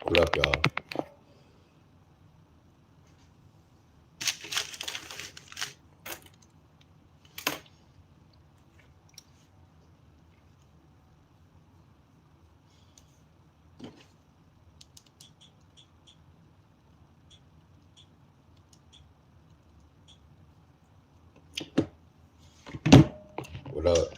What up, y'all? What up?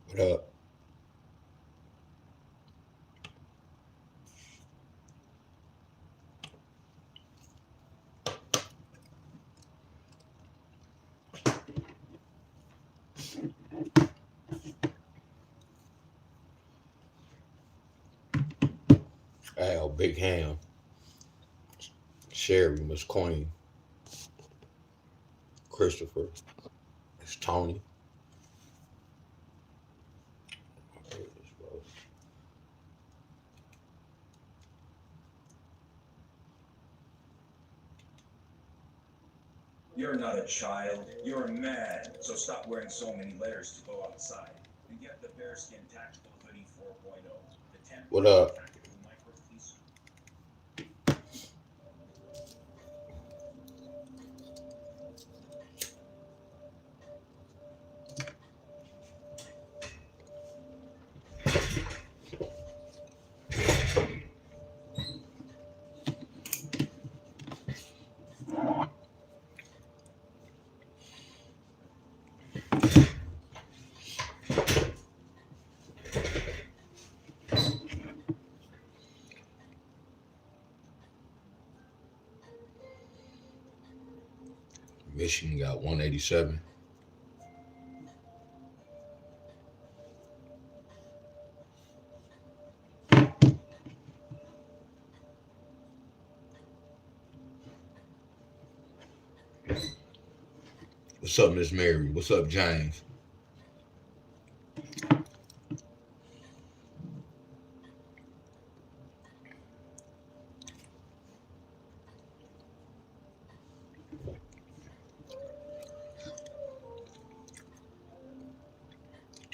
What up? Al, Big Ham, Sherry, Miss Queen, Christopher, Miss Tony. You're not a child. You're a man. So stop wearing so many layers to go outside. And get the Bearskin Tactical Hoodie 4.0. The 10 What up? tactical micro fleece. Michigan got 187. What's up, Miss Mary? What's up, James?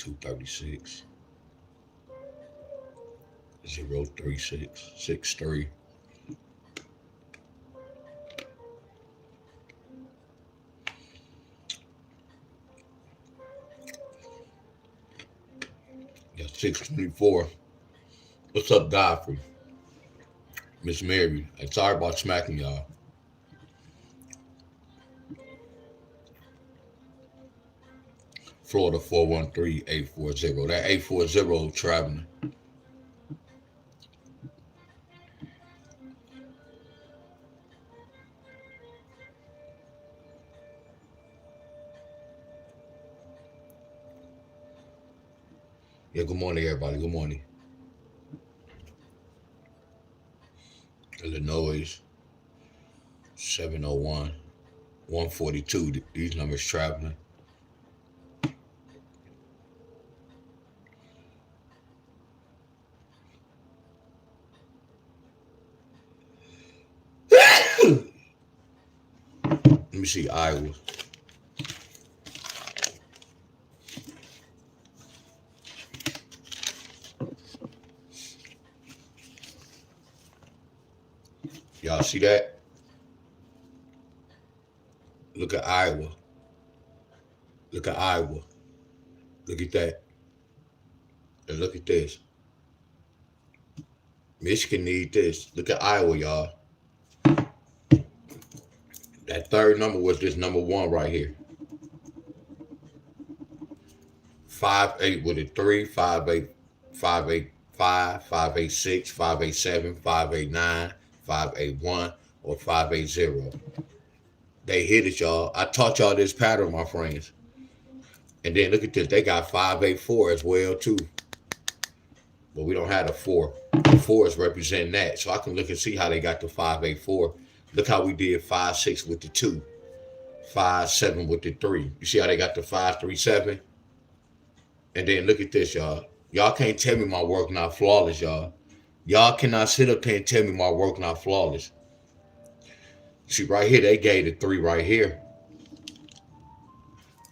236. 036. 63. Got 624. What's up, Godfrey? Miss Mary. I'm sorry about smacking y'all. Florida 413-840. That 840 traveling. Yeah, good morning, everybody. Good morning. Illinois 701. 142. These numbers traveling. Let me see Iowa. Y'all see that? Look at Iowa. Look at Iowa. Look at that. And look at this. Michigan need this. Look at Iowa, y'all. That third number was this number one right here. 5-8 with a 3, 5-8, 5-8, 5, 5-8-6, 5-8-7, 5-8-9, 5-8-1, or 5-8-0. They hit it, y'all. I taught y'all this pattern, my friends. And then look at this. They got 5-8-4 as well, too. But we don't have the 4. The 4 is representing that. So I can look and see how they got the 5-8-4. Look how we did 5-6 with the 2. 5-7 with the 3. You see how they got the 5-3-7? And then look at this, y'all. Y'all can't tell me my work not flawless, y'all. Y'all cannot sit up here and tell me my work not flawless. See, right here, they gave the three right here.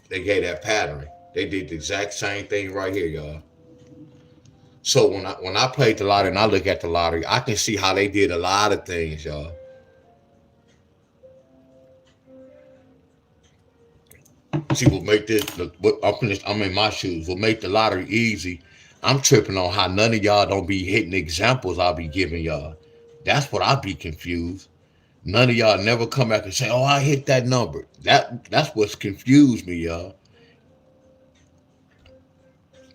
They gave that pattern. They did the exact same thing right here, y'all. So when I played the lottery and I look at the lottery, I can see how they did a lot of things, y'all. See, what make this? What I'm in my shoes. What make the lottery easy? I'm tripping on how none of y'all don't be hitting examples I'll be giving y'all. That's what I be confused. None of y'all never come back and say, "Oh, I hit that number." That's what's confused me, y'all.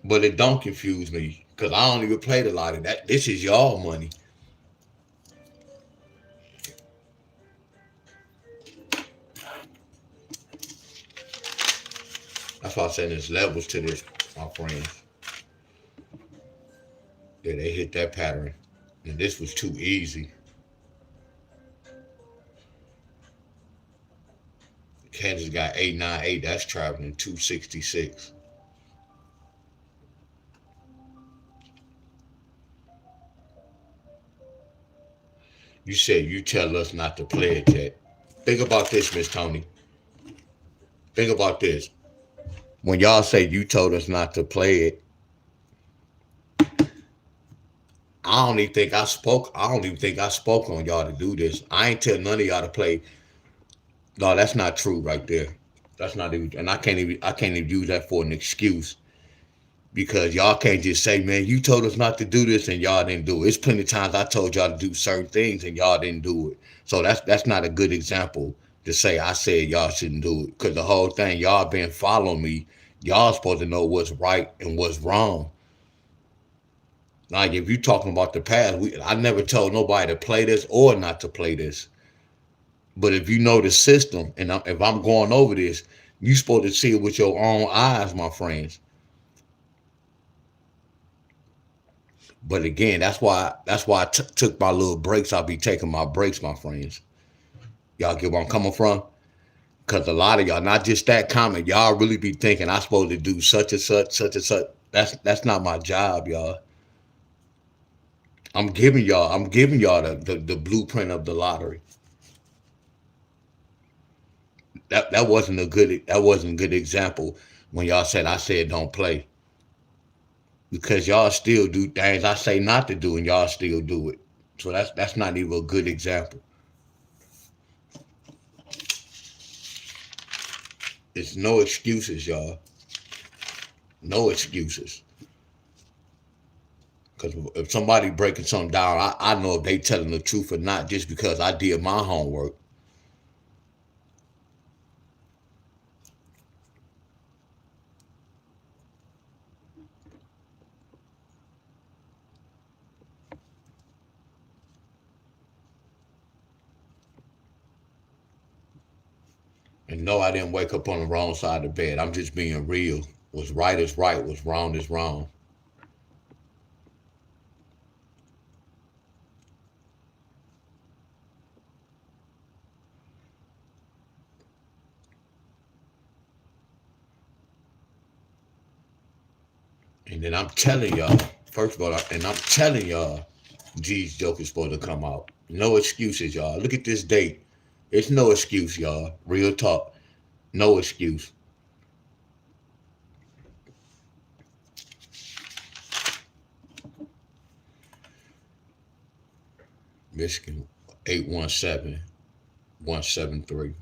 But it don't confuse me because I don't even play the lottery. That this is y'all money. That's why I said there's levels to this, my friends. Yeah, they hit that pattern, and this was too easy. Kansas got 898. That's traveling 266. You said you tell us not to play it yet. Think about this, Miss Tony. Think about this. When y'all say you told us not to play it, I don't even think I spoke. I don't even think I spoke on y'all to do this. I ain't tell none of y'all to play. No, that's not true right there. That's not even, and I can't even use that for an excuse because y'all can't just say, man, you told us not to do this and y'all didn't do it. It's plenty of times I told y'all to do certain things and y'all didn't do it. So that's not a good example to say I said y'all shouldn't do it because the whole thing y'all been following me. Y'all supposed to know what's right and what's wrong. Like if you talking about the past, I never told nobody to play this or not to play this. But if you know the system, and if I'm going over this, you supposed to see it with your own eyes, my friends. But again, that's why I took my little breaks. I'll be taking my breaks, my friends. Y'all get where I'm coming from? Cause a lot of y'all, not just that comment, y'all really be thinking I supposed to do such and such, such and such. That's not my job, y'all. I'm giving y'all the blueprint of the lottery. That wasn't a good example when y'all said I said don't play. Because y'all still do things I say not to do and y'all still do it. So that's not even a good example. It's no excuses, y'all. No excuses. Because if somebody breaking something down, I know if they telling the truth or not just because I did my homework. And no, I didn't wake up on the wrong side of the bed. I'm just being real. What's right is right. What's wrong is wrong. And then I'm telling y'all, first of all, and I'm telling y'all, G's joke is supposed to come out. No excuses, y'all. Look at this date. It's no excuse, y'all. Real talk. No excuse. Michigan 817-173.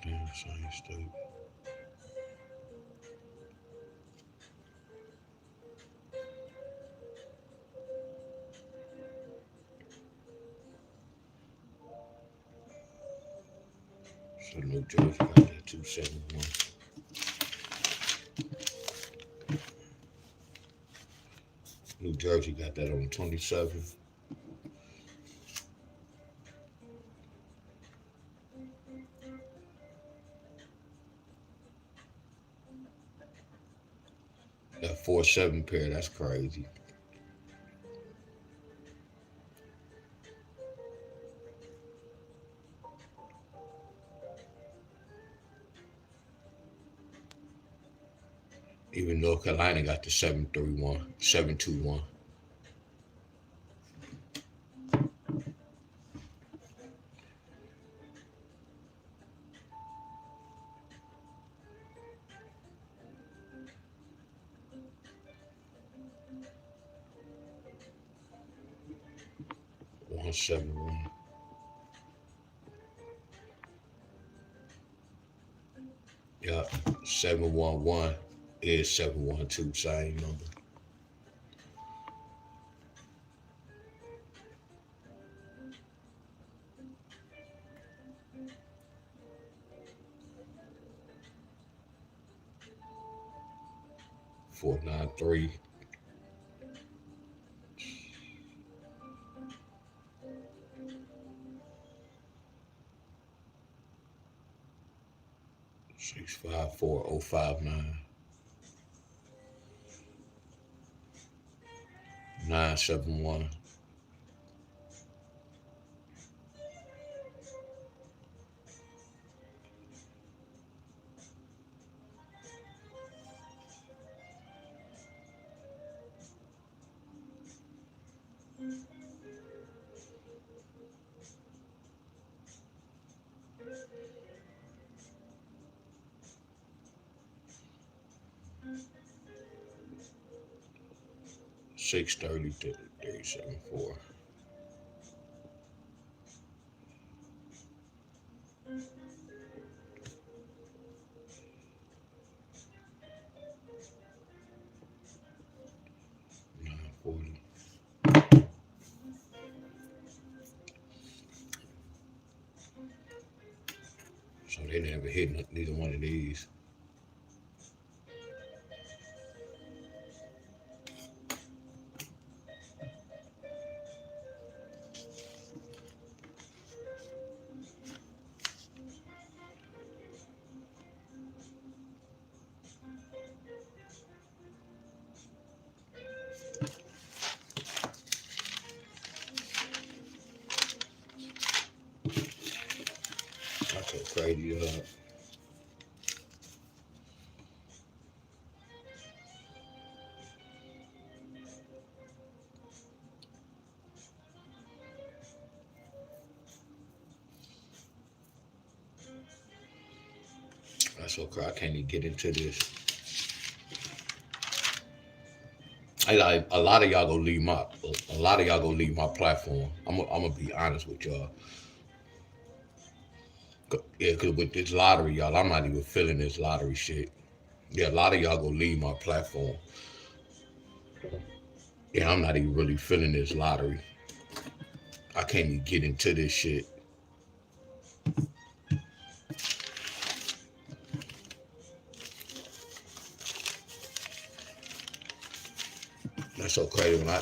Okay, same state. So New Jersey got that 271. New Jersey got that on 27. That 4-7 pair, that's crazy. Even North Carolina got the 731, 721. One 71. Yeah, 711 is 712, same number. Four nine three. Six five four oh 59. 971. 630 to 374. So they never hit neither one of these. That's so crazy. That's so crazy. I can't even get into this. I like a lot of y'all gonna leave my platform. I'm gonna be honest with y'all. Yeah, cause with this lottery, y'all, I'm not even feeling this lottery shit. Yeah, a lot of y'all gonna leave my platform. Yeah, I'm not even really feeling this lottery. I can't even get into this shit. That's so crazy when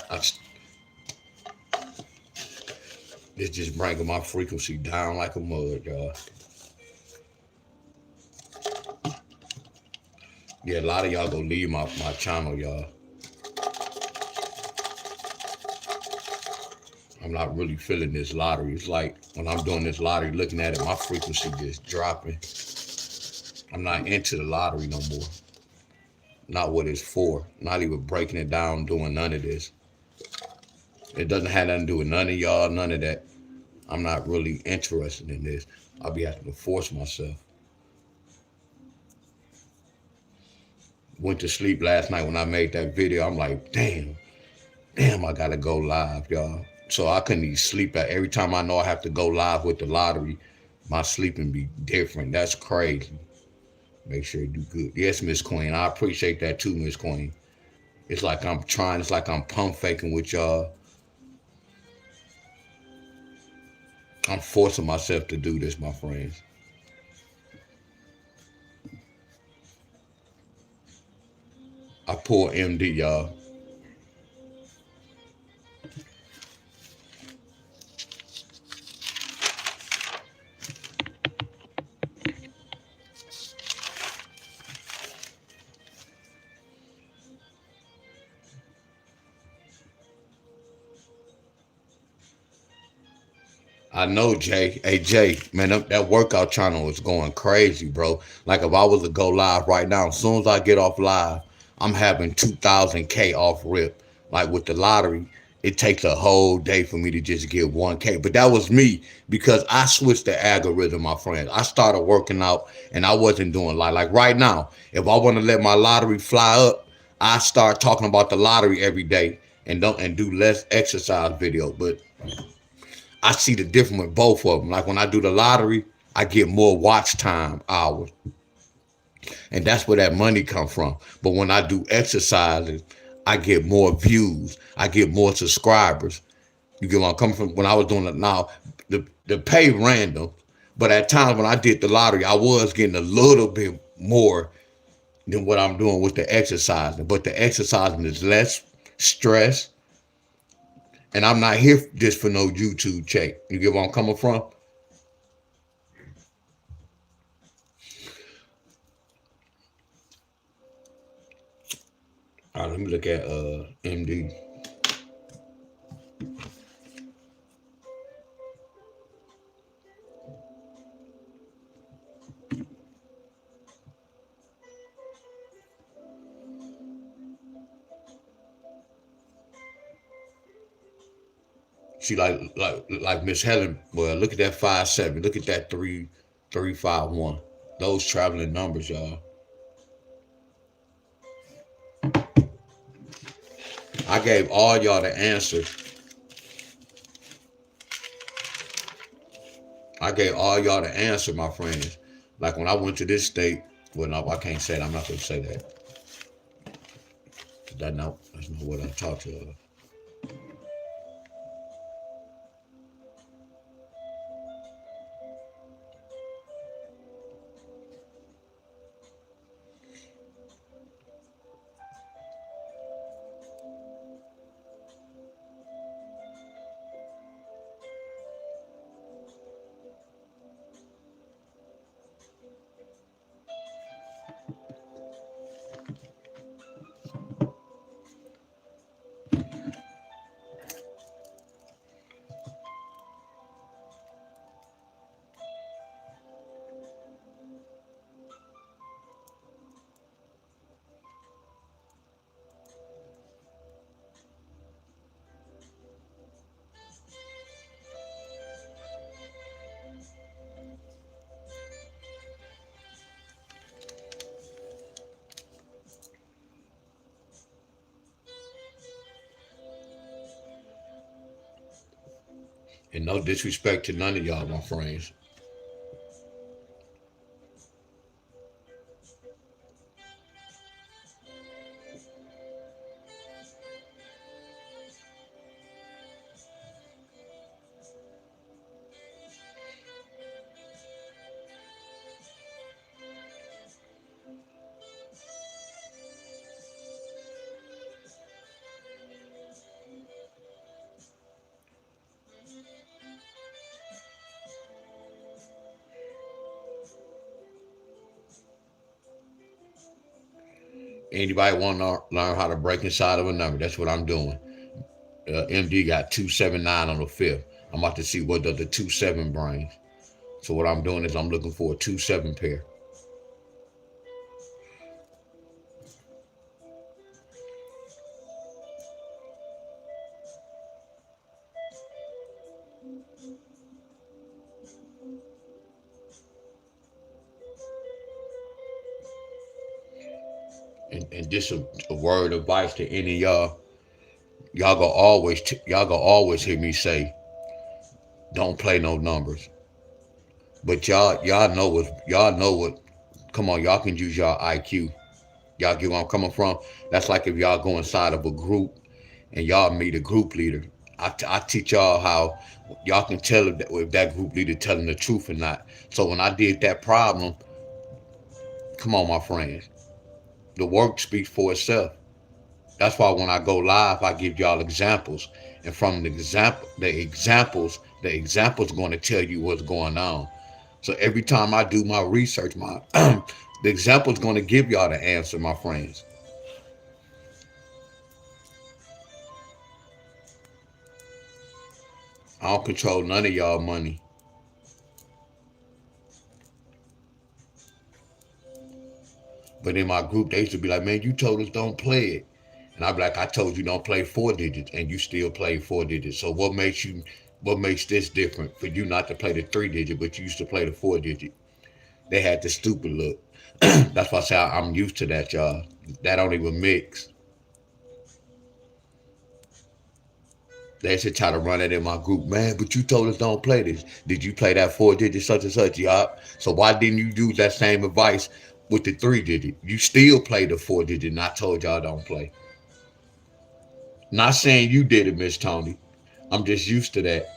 it's just bringing my frequency down like a mud, y'all. Yeah, a lot of y'all gonna leave my channel, y'all. I'm not really feeling this lottery. It's like when I'm doing this lottery, looking at it, my frequency just dropping. I'm not into the lottery no more. Not what it's for. Not even breaking it down, doing none of this. It doesn't have nothing to do with none of y'all, none of that. I'm not really interested in this. I'll be having to force myself. Went to sleep last night when I made that video. I'm like, damn, I gotta go live, y'all. So I couldn't even sleep at every time I know I have to go live with the lottery, my sleeping be different. That's crazy. Make sure you do good. Yes, Miss Queen. I appreciate that too, Miss Queen. It's like I'm pump faking with y'all. I'm forcing myself to do this, my friends. I pull MD, y'all. I know, Jay. Hey, Jay, man, that workout channel is going crazy, bro. Like, if I was to go live right now, as soon as I get off live, I'm having 2,000K off rip. Like, with the lottery, it takes a whole day for me to just get 1K. But that was me because I switched the algorithm, my friends. I started working out and I wasn't doing like right now, if I want to let my lottery fly up, I start talking about the lottery every day and don't and do less exercise videos. But I see the difference with both of them. Like when I do the lottery, I get more watch time hours, and that's where that money come from. But when I do exercises, I get more views. I get more subscribers. You get what I'm coming from? When I was doing it now, the pay random, but at times when I did the lottery, I was getting a little bit more than what I'm doing with the exercising. But the exercising is less stress, and I'm not here just for no YouTube check. You get where I'm coming from? All right, let me look at MD. She like Miss Helen. Well, look at that 5-7. Look at that 3-3-5-1. Those traveling numbers, y'all. I gave all y'all the answer. I gave all y'all the answer, my friends. Like when I went to this state, well, no, I can't say that. I'm not gonna say that. That's not what I talked to her. And no disrespect to none of y'all, my friends. Anybody want to learn how to break inside of a number? That's what I'm doing. MD got 279 on the fifth. I'm about to see what does the 2-7 brings. So what I'm doing is I'm looking for a 2-7 pair. And this a word of advice to any of y'all. Y'all gonna always hear me say, don't play no numbers. But y'all know what. Come on, y'all can use y'all IQ. Y'all get where I'm coming from. That's like if y'all go inside of a group and y'all meet a group leader. I teach y'all how y'all can tell if that group leader telling the truth or not. So when I did that problem, come on, my friends, the work speaks for itself. That's why when I go live, I give y'all examples, and from the examples going to tell you what's going on. So every time I do my research, my the example is going to give y'all the answer, my friends. I don't control none of y'all money. But in my group, they used to be like, man, you told us don't play it. And I'd be like, I told you don't play 4 digits, and you still play 4 digits. So what makes this different for you not to play the 3 digit, but you used to play the 4 digit? They had the stupid look. That's why I say I'm used to that, y'all. That don't even mix. They should try to run it in my group, man. But you told us don't play this. Did you play that 4 digit such and such? Yup. So why didn't you use that same advice with the 3 digit? You still play the 4 digit, and I told y'all don't play. Not saying you did it, Miss Tony. I'm just used to that.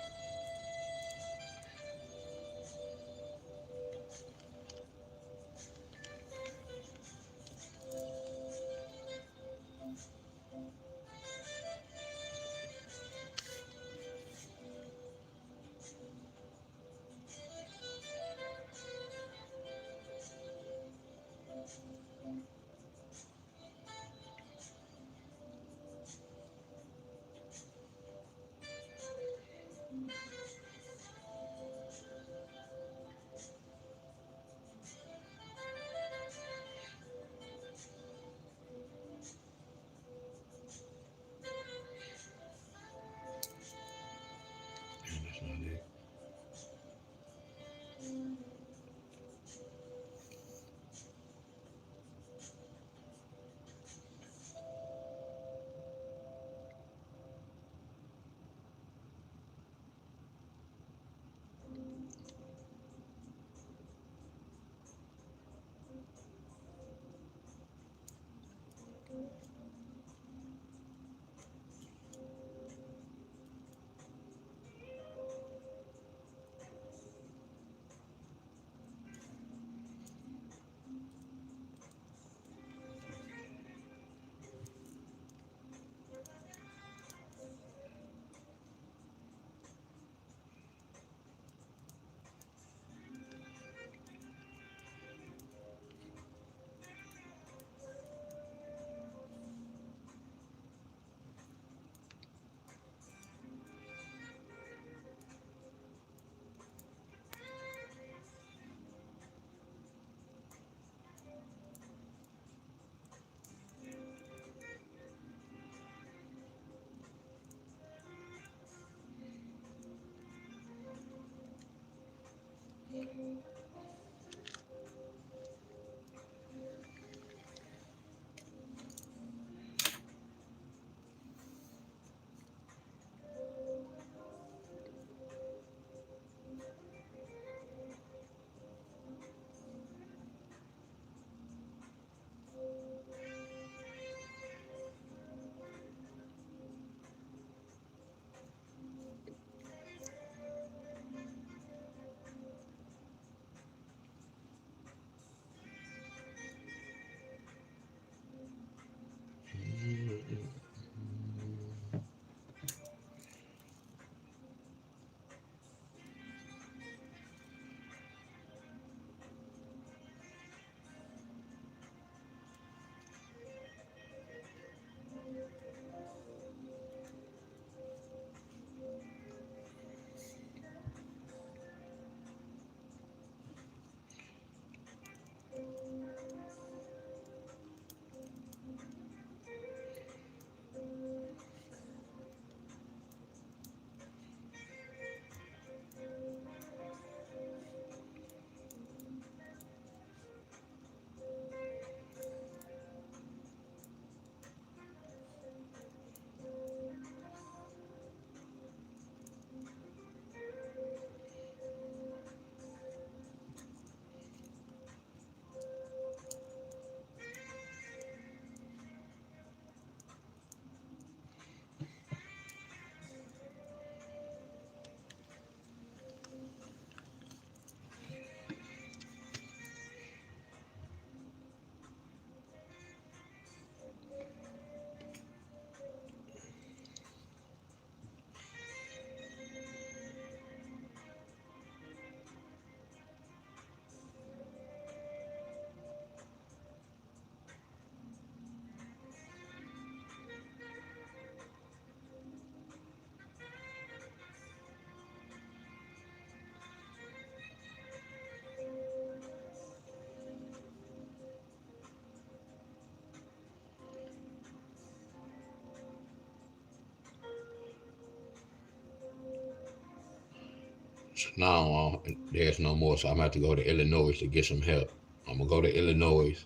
Now there's no more, so I'm gonna have to go to Illinois to get some help. I'm gonna go to Illinois.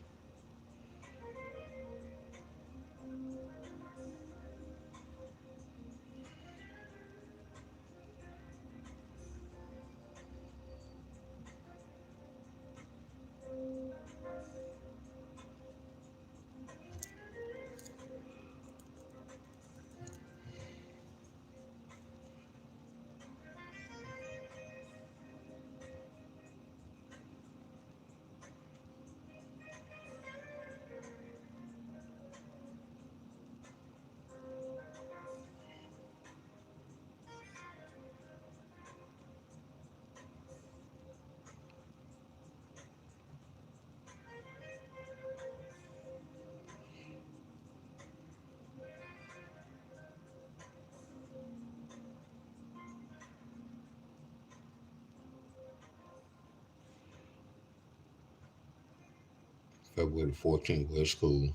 February 14th, we're at school.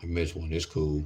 I missed one. It's cool.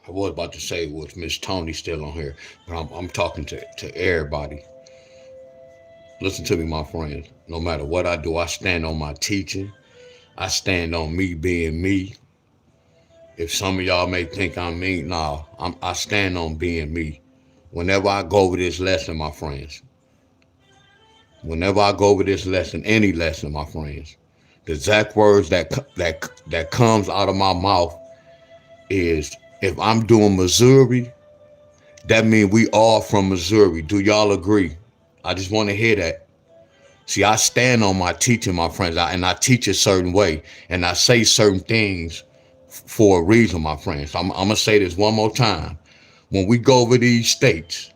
I was about to say, was Miss Tony still on here? But I'm talking to everybody. Listen to me, my friends. No matter what I do, I stand on my teaching. I stand on me being me. If some of y'all may think I'm mean, nah, I stand on being me. Whenever I go over this lesson, my friends, whenever I go over this lesson, any lesson, my friends, the exact words that comes out of my mouth is, if I'm doing Missouri, that means we all from Missouri. Do y'all agree? I just want to hear that. See, I stand on my teaching, my friends, and I teach a certain way, and I say certain things for a reason, my friends. I'm going to say this one more time. When we go over these states,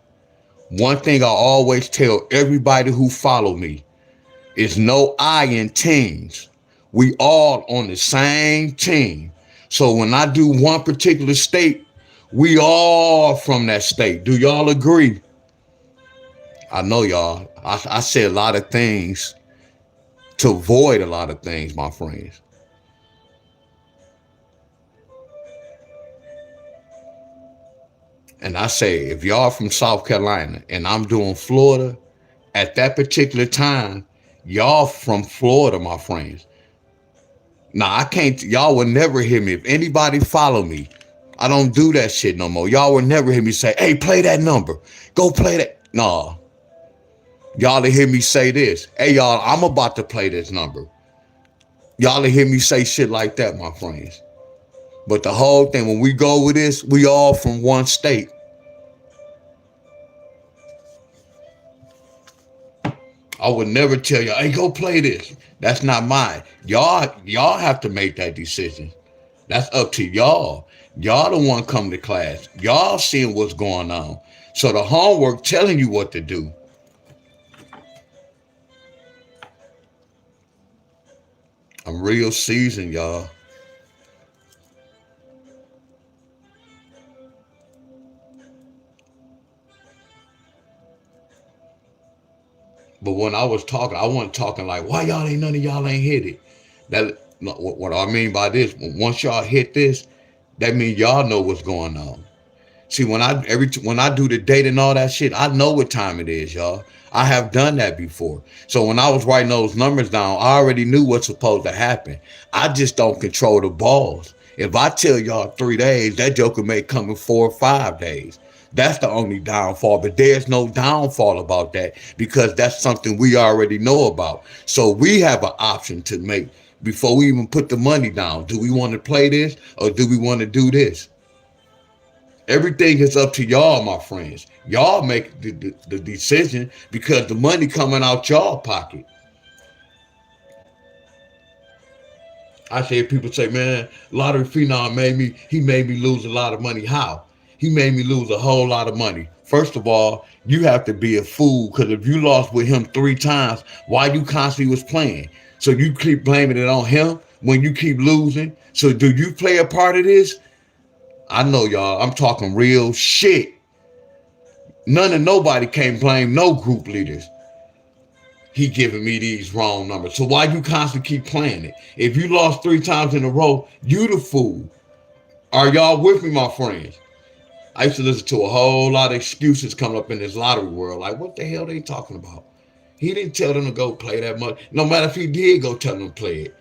one thing I always tell everybody who follow me is no I in teams. We all on the same team. So when I do one particular state, we all from that state. Do y'all agree? I know y'all. I say a lot of things to avoid a lot of things, my friends. And I say, if y'all from South Carolina and I'm doing Florida, at that particular time, y'all from Florida, my friends. Now, I can't, y'all will never hear me. If anybody follow me, I don't do that shit no more. Y'all will never hear me say, hey, play that number. Go play that. Nah. Y'all will hear me say this. Hey, y'all, I'm about to play this number. Y'all will hear me say shit like that, my friends. But the whole thing, when we go with this, we all from one state. I would never tell y'all, hey, go play this. That's not mine. Y'all have to make that decision. That's up to y'all. Y'all the one come to class. Y'all seeing what's going on. So the homework telling you what to do. I'm real seasoned, y'all. But when I was talking, I wasn't talking like, why none of y'all ain't hit it. That what I mean by this, once y'all hit this, that means y'all know what's going on. See, when I do the date and all that shit, I know what time it is, y'all. I have done that before. So when I was writing those numbers down, I already knew what's supposed to happen. I just don't control the balls. If I tell y'all 3 days, that joker may come in 4 or 5 days. That's the only downfall. But there's no downfall about that because that's something we already know about. So we have an option to make before we even put the money down. Do we want to play this or do we want to do this? Everything is up to y'all, my friends. Y'all make the decision because the money coming out y'all pocket. I say people say, man, lottery phenom he made me lose a lot of money. How? He made me lose a whole lot of money. First of all, you have to be a fool because if you lost with him 3 times, why you constantly was playing? So you keep blaming it on him when you keep losing. So do you play a part of this? I know y'all, I'm talking real shit. None and nobody can't blame no group leaders. He giving me these wrong numbers. So why you constantly keep playing it? If you lost 3 times in a row, you the fool. Are y'all with me, my friends? I used to listen to a whole lot of excuses coming up in this lottery world. Like, what the hell they talking about? He didn't tell them to go play that much. No matter if he did go tell them to play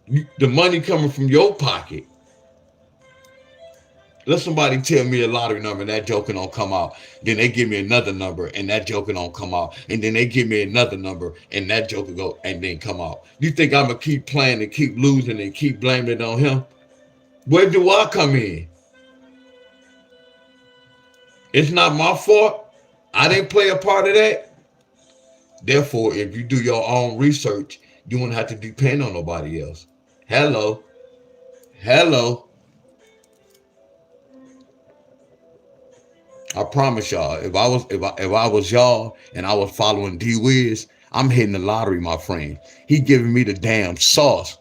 it. The money coming from your pocket. Let somebody tell me a lottery number and that joker don't come out. Then they give me another number and that joker don't come out. And then they give me another number and that joker go and then come out. You think I'm gonna keep playing and keep losing and keep blaming it on him? Where do I come in? It's not my fault. I didn't play a part of that. Therefore, if you do your own research, you won't have to depend on nobody else. Hello. Hello. I promise y'all, if I was y'all and I was following D Wiz, I'm hitting the lottery, my friend. He giving me the damn sauce.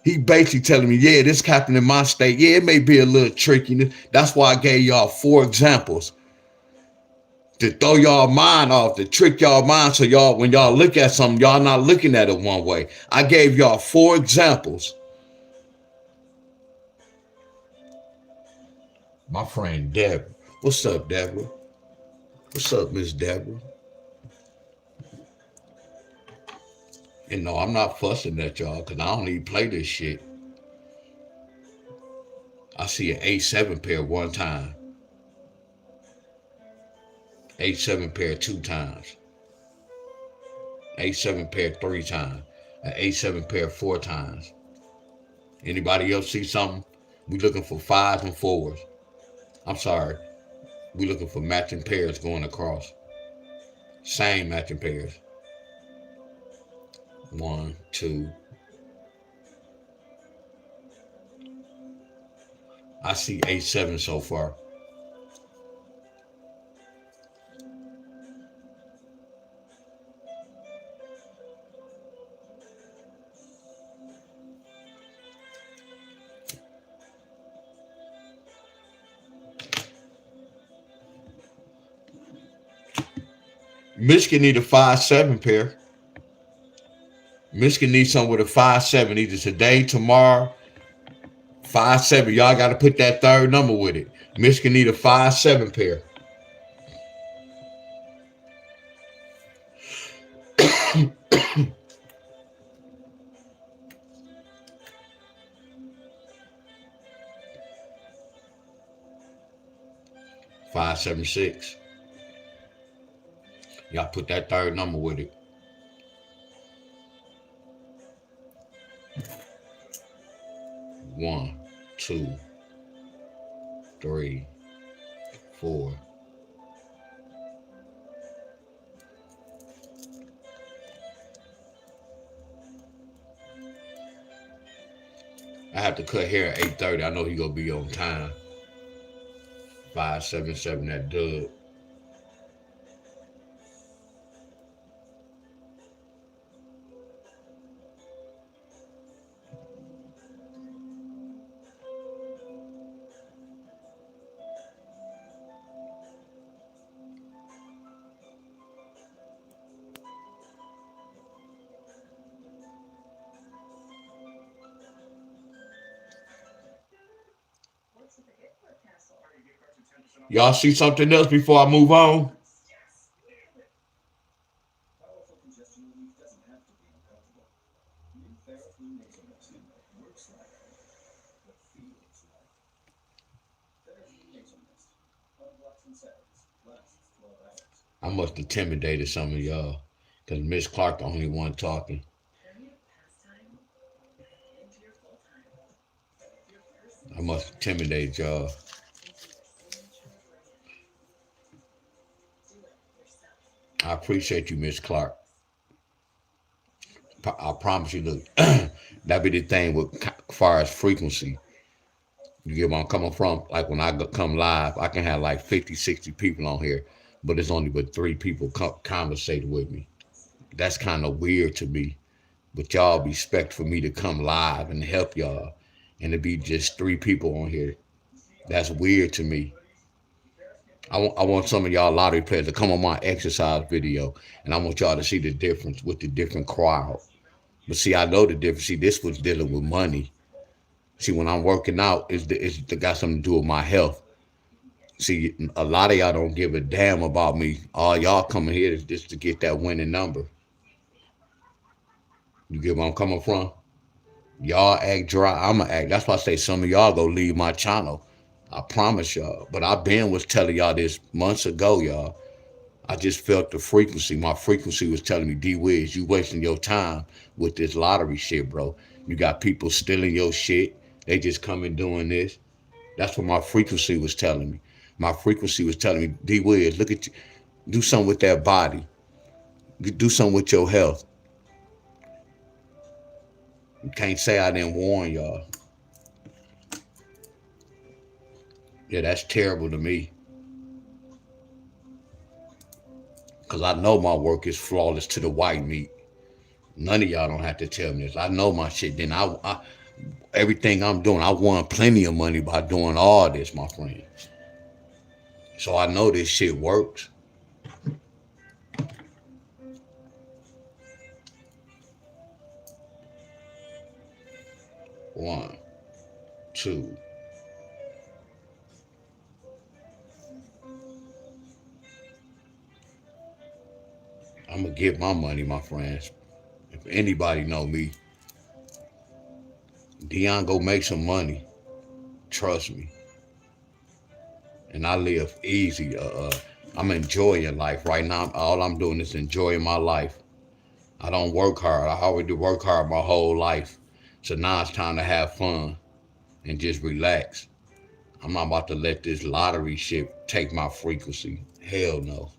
He basically telling me, yeah, this happened in my state. Yeah, it may be a little tricky. That's why I gave y'all 4 examples to throw y'all mind off, to trick y'all mind, so y'all, when y'all look at something, y'all not looking at it one way. I gave y'all 4 examples. My friend Deborah. What's up, Deborah? What's up, Miss Deborah? And no, I'm not fussing at y'all because I don't even play this shit. I see an 8-7 pair one time, 8-7 pair 2 times, 8-7 pair 3 times, an 8-7 pair 4 times. Anybody else see something? We looking for 5s and 4s. I'm sorry. We looking for matching pairs going across. Same matching pairs. 1, 2. I see 8-7 so far. Michigan need a 5-7 pair. Michigan needs something with a 5-7 either today, tomorrow. 5-7. Y'all got to put that third number with it. Michigan need a 5-7 pair. Five, 7, 6. Y'all put that third number with it. 1, 2, 3, 4. I have to cut hair at 8:30. I know he gonna be on time. 5-7-7. That dub. Y'all see something else before I move on? Powerful congestion relief doesn't have to be uncomfortable. New Theraflu nasal mist works like what feels like. Theraflu nasal mist unblocks in seconds, lasts 12 hours. I must have intimidated some of y'all. Because Miss Clark the only one talking. Turn your pastime into your full time. Your first I must intimidate y'all. into your signature brand. Do it yourself. I appreciate you, Miss Clark. I promise you, look, that be the thing with far as frequency. You get where I'm coming from? Like when I come live, I can have like 50, 60 people on here, but it's only but 3 people conversating with me. That's kind of weird to me. But y'all expect for me to come live and help y'all, and to be just 3 people on here. That's weird to me. I want some of y'all lottery players to come on my exercise video, and I want y'all to see the difference with the different crowd. But see, I know the difference. See, this was dealing with money. See, when I'm working out, it's got something to do with my health. See, a lot of y'all don't give a damn about me. All y'all coming here is just to get that winning number. You get where I'm coming from? Y'all act dry, I'ma act. That's why I say some of y'all go leave my channel. I promise y'all. But I been was telling y'all this months ago, y'all. I just felt the frequency. My frequency was telling me, D Wiz, you wasting your time with this lottery shit, bro. You got people stealing your shit. They just come and doing this. That's what my frequency was telling me. My frequency was telling me, D Wiz, look at you. Do something with that body. Do something with your health. You can't say I didn't warn y'all. Yeah, that's terrible to me. Because I know my work is flawless to the white meat. None of y'all don't have to tell me this. I know my shit. Then everything I'm doing, I won plenty of money by doing all this, my friend. So I know this shit works. One, two. I'm gonna get my money, my friends. If anybody know me, Deon go make some money. Trust me. And I live easy. I'm enjoying life right now. All I'm doing is enjoying my life. I don't work hard. I already work hard my whole life. So now it's time to have fun and just relax. I'm not about to let this lottery shit take my frequency. Hell no.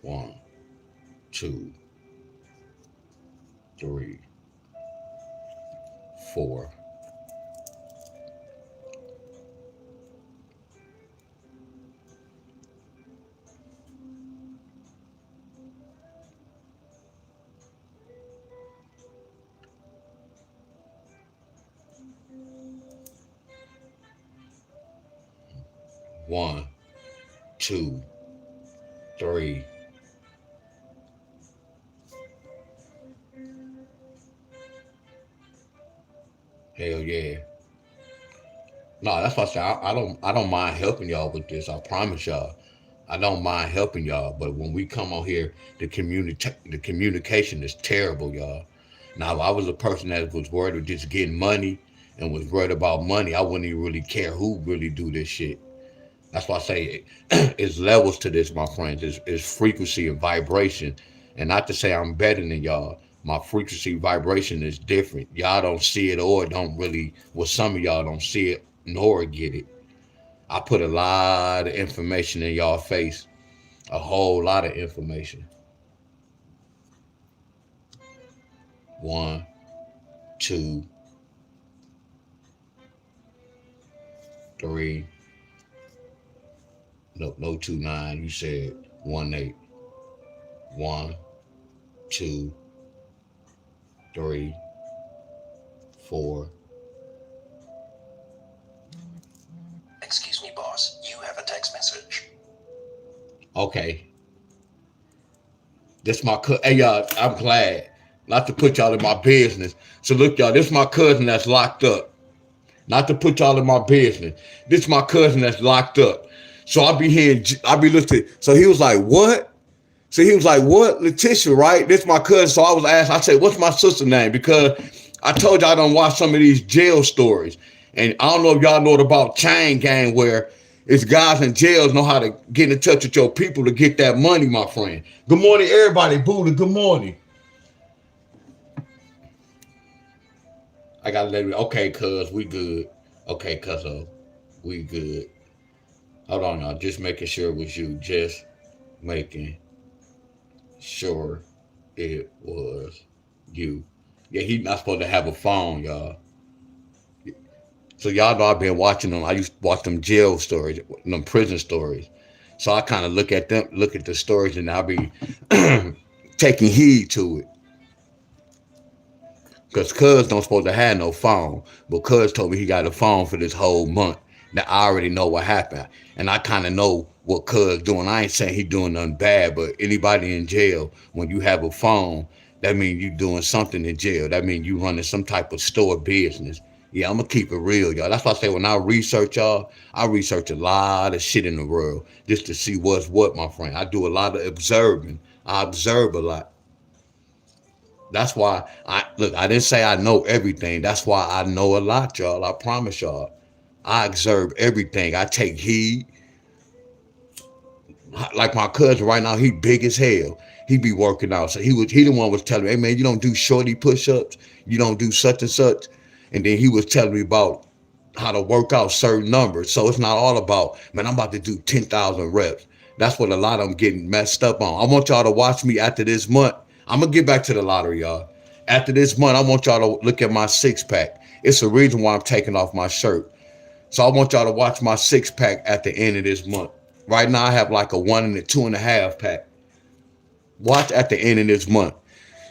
One, two, three, four. One, two, three. Hell yeah. No, that's why I say I don't mind helping y'all with this. I promise y'all. I don't mind helping y'all, but when we come on here, the communication is terrible, y'all. Now, if I was a person that was worried of just getting money and was worried about money, I wouldn't even really care who really do this shit. That's why I say it's levels to this, my friends. It's frequency and vibration. And not to say I'm better than y'all. My frequency vibration is different. Y'all don't see it or don't really, well, some of y'all don't see it nor get it. I put a lot of information in y'all face, a whole lot of information. One, two, three, no 2 9. You said 1 8. One, two, three, four. Excuse me, boss. You have a text message. Okay. This my cousin. Hey y'all, I'm glad not to put y'all in my business. So look, y'all, this my cousin that's locked up. Not to put y'all in my business. This my cousin that's locked up. So I be hearing, I be listening. So he was like, "What?" So he was like, "What, Letitia? Right? This my cousin." So I was asked. I said, "What's my sister's name?" Because I told y'all I don't watch some of these jail stories, and I don't know if y'all know about chain gang where it's guys in jails know how to get in touch with your people to get that money, my friend. Good morning, everybody. Buddha, good morning. I gotta let me. Okay, cuz we good. Okay, cuz we good. Hold on, y'all. Just making sure it was you. Just making sure it was you. Yeah, he not supposed to have a phone, y'all. So y'all know I've been watching them. I used to watch them jail stories, them prison stories. So I kind of look at them, look at the stories, and I'll be taking heed to it. Because Cuz don't supposed to have no phone. But Cuz told me he got a phone for this whole month. Now I already know what happened. And I kind of know what Cuz doing. I ain't saying he doing nothing bad, but anybody in jail, when you have a phone, that means you doing something in jail. That means you running some type of store business. Yeah, I'm gonna keep it real, y'all. That's why I say when I research y'all, I research a lot of shit in the world just to see what's what, my friend. I do a lot of observing. I observe a lot. That's why I look, I didn't say I know everything. That's why I know a lot, y'all. I promise y'all. I observe everything. I take heed. Like my cousin right now, he big as hell. He be working out. So he the one was telling me, hey man, you don't do shorty push-ups, you don't do such and such. And then he was telling me about how to work out certain numbers. So it's not all about, man, I'm about to do 10,000 reps. That's what a lot of them getting messed up on. I want y'all to watch me after this month. I'm going to get back to the lottery, y'all. After this month, I want y'all to look at my six pack. It's the reason why I'm taking off my shirt. So I want y'all to watch my six pack at the end of this month. Right now, I have like a 1 and a 2.5 pack. Watch at the end of this month.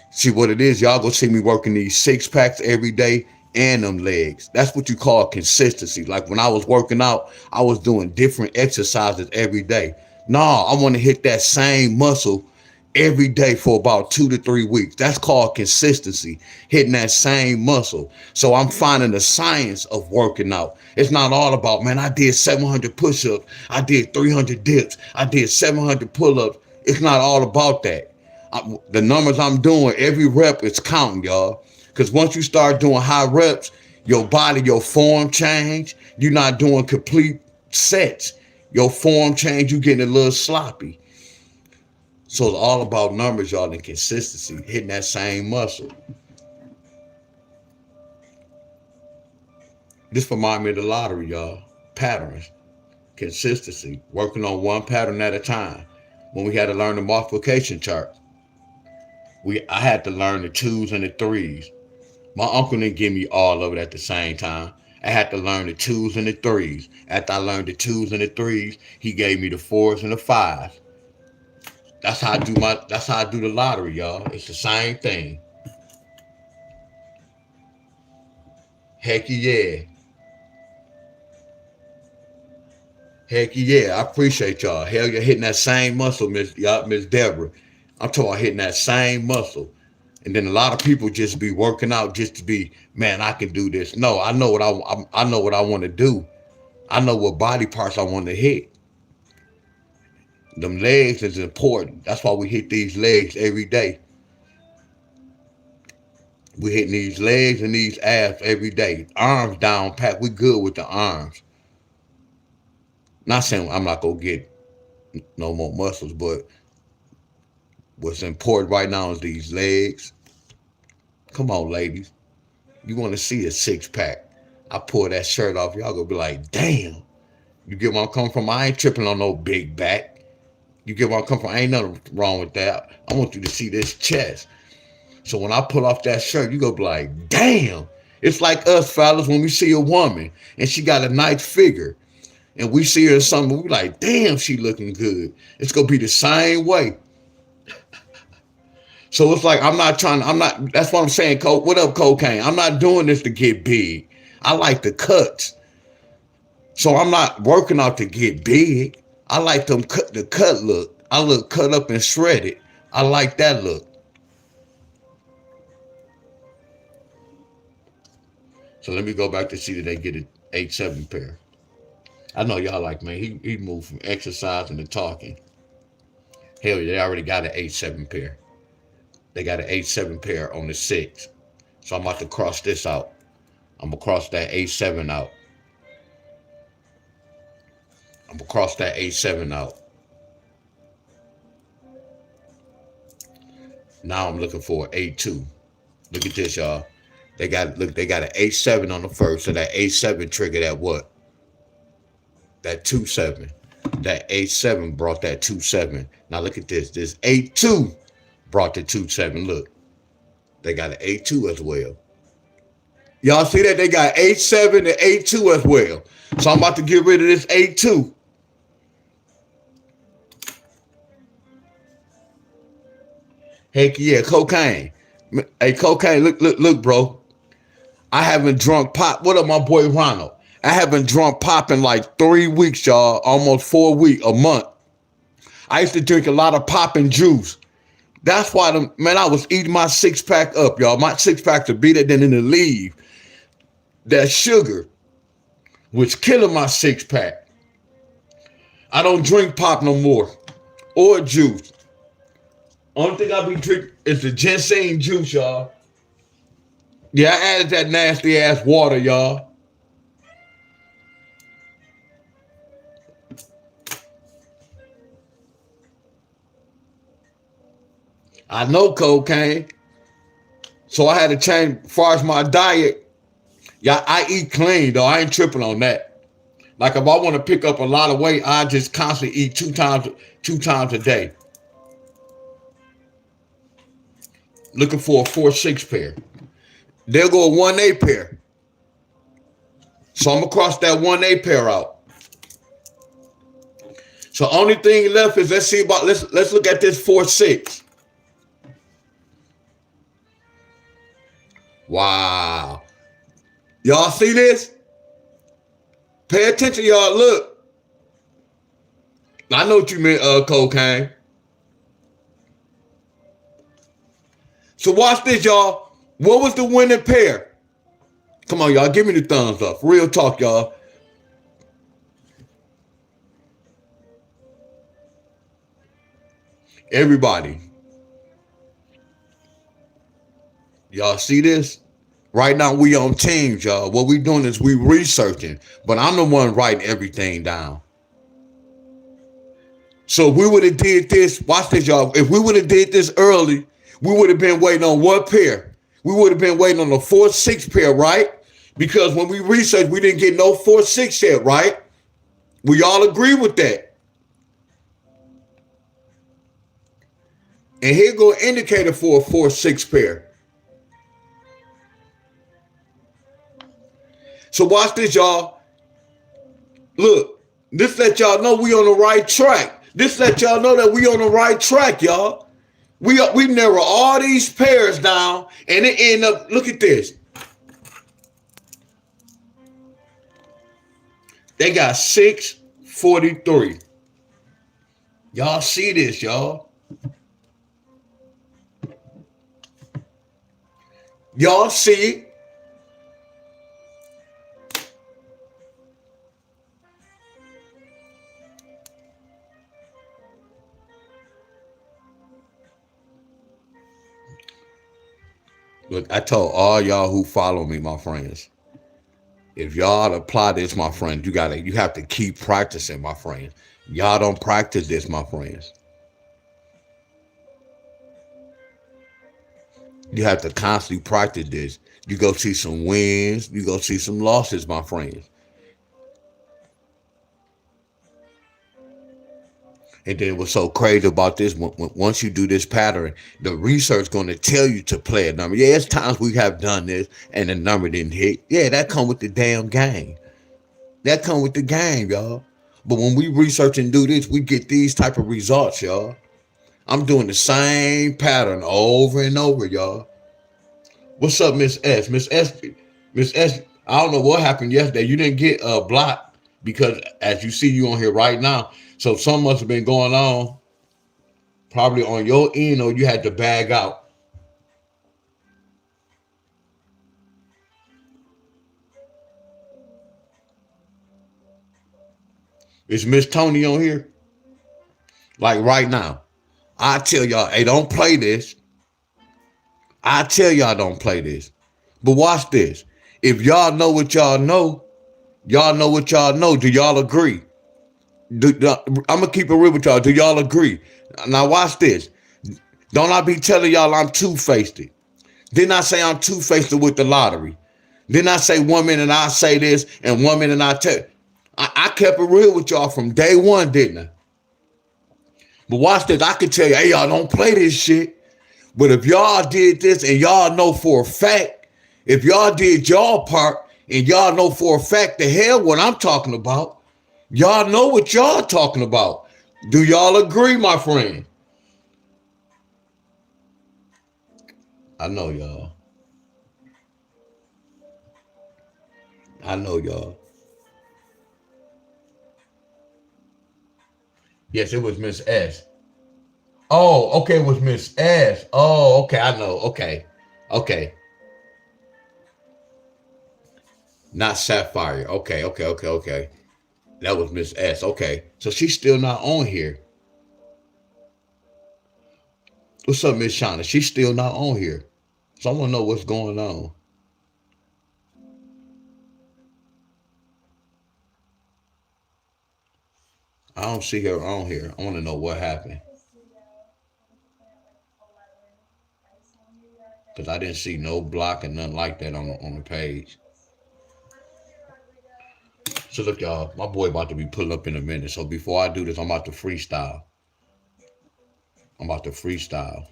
See what it is. Y'all gonna see me working these six packs every day and them legs. That's what you call consistency. Like when I was working out, I was doing different exercises every day. No, I want to hit that same muscle every day for about 2 to 3 weeks. That's called consistency, hitting that same muscle. So I'm finding the science of working out. It's not all about, man, I did 700 push-ups, I did 300 dips, I did 700 pull-ups. It's not all about that. The numbers I'm doing, every rep is counting, y'all. Because once you start doing high reps, your body, your form change. You're not doing complete sets. Your form change, you getting a little sloppy. So it's all about numbers, y'all, and consistency, hitting that same muscle. This remind me of the lottery, y'all. Patterns, consistency, working on one pattern at a time. When we had to learn the multiplication chart, I had to learn the twos and the threes. My uncle didn't give me all of it at the same time. I had to learn the twos and the threes. After I learned the twos and the threes, he gave me the fours and the fives. That's how I do the lottery, y'all. It's the same thing. Heck yeah. Heck yeah. I appreciate y'all. Hell, you're hitting that same muscle, Miss Deborah. I'm talking about hitting that same muscle. And then a lot of people just be working out just to be, man, I can do this. No, I know what I know what I want to do. I know what body parts I want to hit. Them legs is important. That's why we hit these legs every day. We hitting these legs and these abs every day. Arms down pat. We good with the arms. Not saying I'm not gonna get no more muscles, but what's important right now is these legs. Come on, ladies. You want to see a six pack? I pull that shirt off. Y'all gonna be like, damn. You get where I'm coming from? I ain't tripping on no big back. You get where I'm coming from? Ain't nothing wrong with that. I want you to see this chest. So when I pull off that shirt, you gonna be like, damn. It's like us fellas when we see a woman and she got a nice figure and we see her in something, we like, damn, she looking good. It's gonna be the same way. So it's like that's what I'm saying, what up, cocaine? I'm not doing this to get big. I like the cuts. So I'm not working out to get big. I like the cut look. I look cut up and shredded. I like that look. So let me go back to see that they get an 8-7 pair. I know y'all like, man, he moved from exercising to talking. Hell yeah, they already got an 8-7 pair. They got an 8-7 pair on the 6. So I'm about to cross this out. I'm gonna cross that 8-7 out. I'm gonna cross that 8-7 out. Now I'm looking for an 8-2. Look at this, y'all. They got an 8-7 on the first, so that 8-7 triggered that what? That 2-7. That 8-7 brought that 2-7. Now look at this. This 8-2 brought the 2-7. Look, they got an 8-2 as well. Y'all see that? They got 8-7 and 8-2 as well. So I'm about to get rid of this 8-2. Heck yeah, cocaine. Hey, cocaine, look, bro. I haven't drunk pop. What up, my boy Ronald? I haven't drunk pop in like 3 weeks, y'all. Almost 4 weeks, a month. I used to drink a lot of pop and juice. That's why, man, I was eating my 6-pack up, y'all. My 6-pack to beat it, then in the leave. That sugar was killing my 6-pack. I don't drink pop no more or juice. Only thing I be drinking is the ginseng juice, y'all. Yeah, I added that nasty ass water, y'all. I know cocaine. So I had to change as far as my diet. Yeah, I eat clean though. I ain't tripping on that. Like if I want to pick up a lot of weight, I just constantly eat two times a day. Looking for a 4-6 pair. They'll go a 1-8 pair. So I'm gonna cross that 1-8 pair out. So only thing left is let's look at this 4-6. Wow. Y'all see this? Pay attention, y'all. Look. I know what you meant, cocaine. So watch this, y'all. What was the winning pair? Come on, y'all. Give me the thumbs up. Real talk, y'all. Everybody. Y'all see this? Right now we on teams, y'all. What we doing is we researching, but I'm the one writing everything down. So if we would have did this, watch this, y'all. If we would have did this early, we would have been waiting on what pair? We would have been waiting on the 4-6 pair, right? Because when we researched, we didn't get no 4-6 yet, right? We all agree with that. And here go an indicator for a 4-6 pair. So watch this, y'all. Look, this let y'all know we on the right track. This let y'all know that we on the right track, y'all. We narrow all these pairs down, and it end up. Look at this. They got 643. Y'all see this, y'all. Y'all see it. Look, I told all y'all who follow me, my friends, if y'all apply this, my friends, you have to keep practicing, my friends. Y'all don't practice this, my friends. You have to constantly practice this. You go see some wins, you go see some losses, my friends. And then what's so crazy about this, once you do this pattern, the research going to tell you to play a number. Yeah, it's times we have done this and the number didn't hit. Yeah, that come with the damn game. That come with the game, y'all. But when we research and do this, we get these type of results, y'all. I'm doing the same pattern over and over, y'all. What's up, Miss S? Miss S, I don't know what happened yesterday. You didn't get blocked because as you see, you on here right now. So something must have been going on. Probably on your end, or you had to bag out. Is Miss Tony on here? Like right now. I tell y'all, hey, don't play this. I tell y'all don't play this. But watch this. If y'all know what y'all know what y'all know. Do y'all agree? I'm gonna keep it real with y'all. Do y'all agree? Now watch this. Don't I be telling y'all I'm two-faced? Didn't I say I'm two-faced with the lottery? Didn't I say 1 minute I say this and 1 minute I tell? I kept it real with y'all from day one, didn't I? But watch this. I can tell you, hey, y'all don't play this shit. But if y'all did this and y'all know for a fact, if y'all did y'all part and y'all know for a fact the hell what I'm talking about, y'all know what y'all talking about. Do y'all agree, my friend? I know y'all. I know y'all. Yes, it was Miss S. Oh, okay, it was Miss S. Oh, okay, I know. Okay. Okay. Not Sapphire. Okay, okay, okay, okay. That was Miss S. Okay. So she's still not on here. What's up, Miss Shauna? She's still not on here. So I want to know what's going on. I don't see her on here. I want to know what happened. Because I didn't see no block and nothing like that on the page. So look, y'all, my boy about to be pulling up in a minute. So before I do this, I'm about to freestyle. I'm about to freestyle.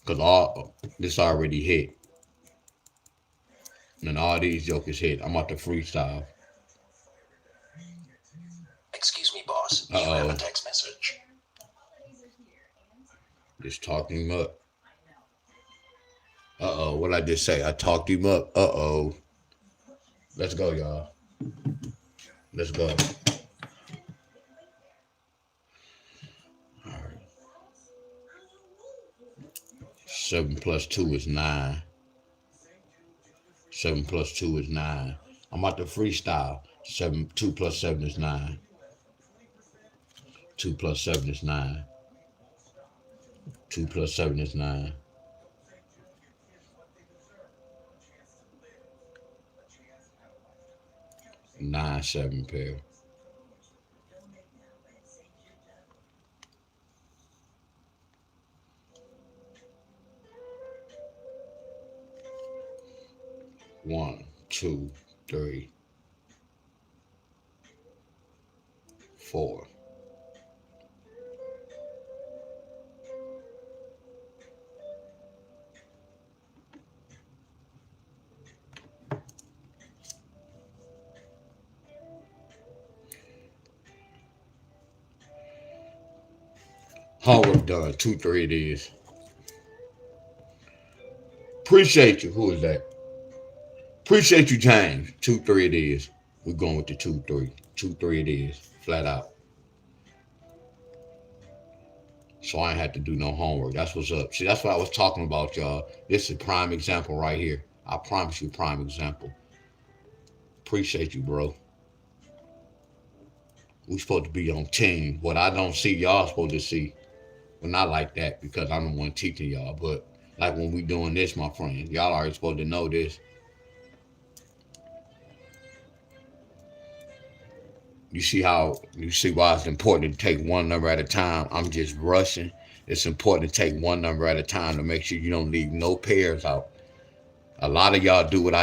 Because all this already hit. And all these jokers hit. I'm about to freestyle. Excuse me, boss. You Uh-oh. have a text message. Just talked him up. Uh-oh. What I just say? I talked him up. Uh-oh. Let's go, y'all. Let's go. All right. 7 plus 2 is 9. 7 plus 2 is 9. I'm about to freestyle. 2 plus 7 is 9. 2 plus 7 is 9. 2 plus 7 is 9. 9, 7 pair. One, two, three, 4. Homework done. 2, 3 it is. Appreciate you. Who is that? Appreciate you, James. 2, 3 it is. We're going with the 2, 3. 2, 3 it is. Flat out. So I ain't had to do no homework. That's what's up. See, that's what I was talking about, y'all. This is a prime example right here. I promise you, prime example. Appreciate you, bro. We supposed to be on team. What I don't see, y'all supposed to see. Well, not like that because I'm the one teaching y'all, but like when we doing this, my friend, y'all already supposed to know this. You see why it's important to take one number at a time. I'm just rushing. It's important to take one number at a time to make sure you don't leave no pairs out. A lot of y'all do what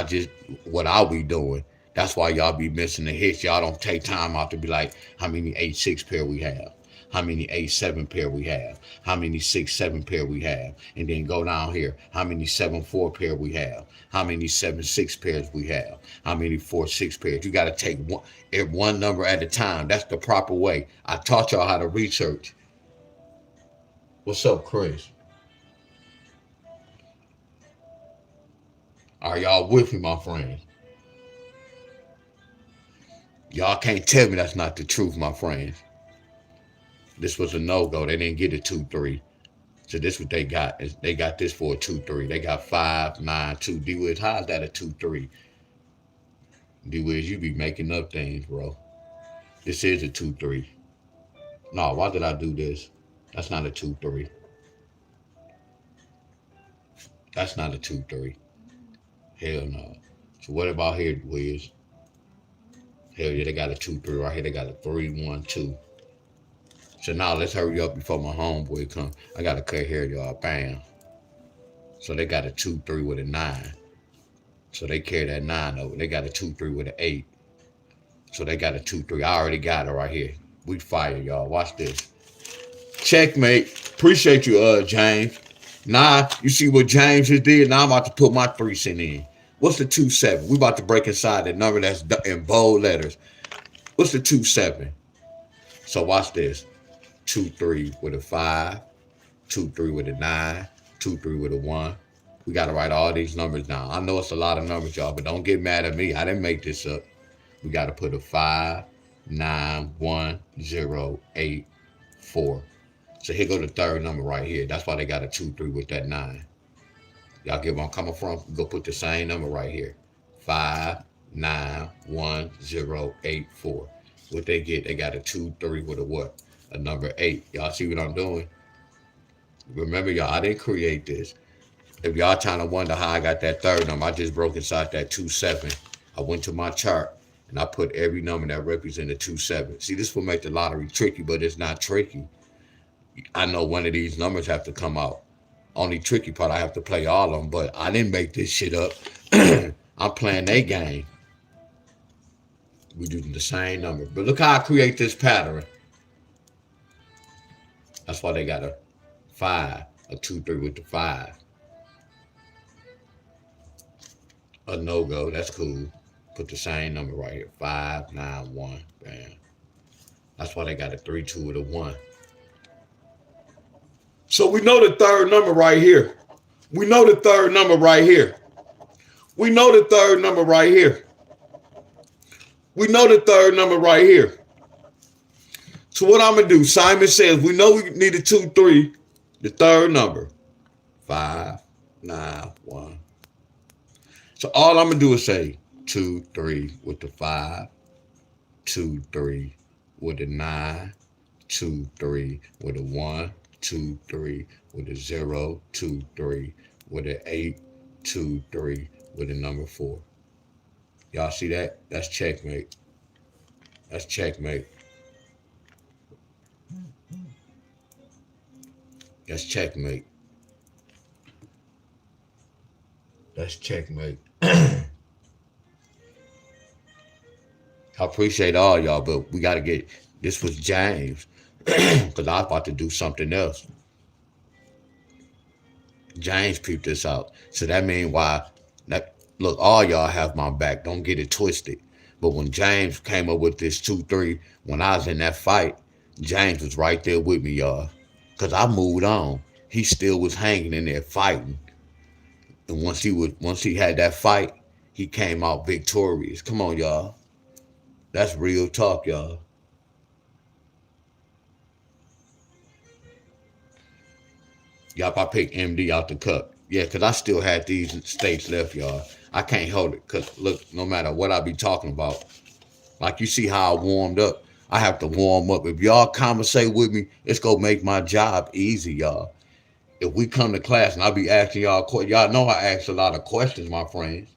I'll be doing. That's why y'all be missing the hits. Y'all don't take time out to be like, how many 8-6 pair we have? How many 8-7 pair we have? How many 6-7 pair we have? And then go down here. How many 7-4 pair we have? How many 7-6 pairs we have? How many 4-6 pairs? You got to take one number at a time. That's the proper way. I taught y'all how to research. What's up, Chris? Are y'all with me, my friends? Y'all can't tell me that's not the truth, my friends. This was a no-go. They didn't get a 2-3. So this what they got. They got this for a 2-3. They got 5-9-2. D Wiz, how is that a 2-3? D Wiz, you be making up things, bro. This is a 2-3. No, why did I do this? That's not a 2-3. That's not a 2-3. Hell no. So what about here, Wiz? Hell yeah, they got a 2-3 right here. They got a 3-1-2. So now let's hurry up before my homeboy come. I gotta cut hair, y'all. Bam. So they got a 2-3 with a 9. So they carry that 9 over. They got a 2-3 with an 8. So they got a 2-3. I already got it right here. We fire, y'all. Watch this. Checkmate. Appreciate you, James. Now, you see what James just did? Now I'm about to put my 3 cent in. What's the 2-7? We about to break inside that number that's in bold letters. What's the 2-7? So watch this. 2-3 with a 5. 2-3 with a 9. 2-3 with a 1. We got to write all these numbers down. I know it's a lot of numbers, y'all, but don't get mad at me. I didn't make this up. We got to put a 5, 9, 1, 0, 8, 4. So here go the third number right here. That's why they got a 2-3 with that 9. Y'all get where I'm coming from? Go put the same number right here. 5, 9, 1, 0, 8, 4. What they get? They got a 2-3 with a what? A number 8. Y'all see what I'm doing? Remember, y'all, I didn't create this. If y'all trying to wonder how I got that third number, I just broke inside that 2-7. I went to my chart and I put every number that represented 2-7. See, this will make the lottery tricky, but it's not tricky. I know one of these numbers have to come out. Only tricky part, I have to play all of them, but I didn't make this shit up. I'm playing their game. We do the same number. But look how I create this pattern. That's why they got a 5, a 2-3 with the 5. A no-go, that's cool. Put the same number right here. 5, 9, 1. Bam. That's why they got a 3-2 with a 1. So we know the third number right here. We know the third number right here. We know the third number right here. We know the third number right here. So what I'm going to do, Simon says, we know we need a 2-3, the third number. 5, 9, 1. So all I'm going to do is say 2-3 with the 5, 2-3 with a 9, 2-3 with a 1, 2-3 with a 0, 2-3 with an 8, 2-3 with a number 4. Y'all see that? That's checkmate. That's checkmate. That's checkmate. That's checkmate. I appreciate all y'all, but we got to get, this was James, because I was about to do something else. James peeped this out. So that means why, that, look, all y'all have my back. Don't get it twisted. But when James came up with this 2-3, when I was in that fight, James was right there with me, y'all. Because I moved on. He still was hanging in there fighting. And once he had that fight, he came out victorious. Come on, y'all. That's real talk, y'all. Y'all, if I pick MD out the cup. Yeah, because I still had these states left, y'all. I can't hold it because, look, no matter what I be talking about, like you see how I warmed up, I have to warm up. If y'all conversate with me, it's going to make my job easy, y'all. If we come to class and I be asking y'all know I ask a lot of questions, my friends.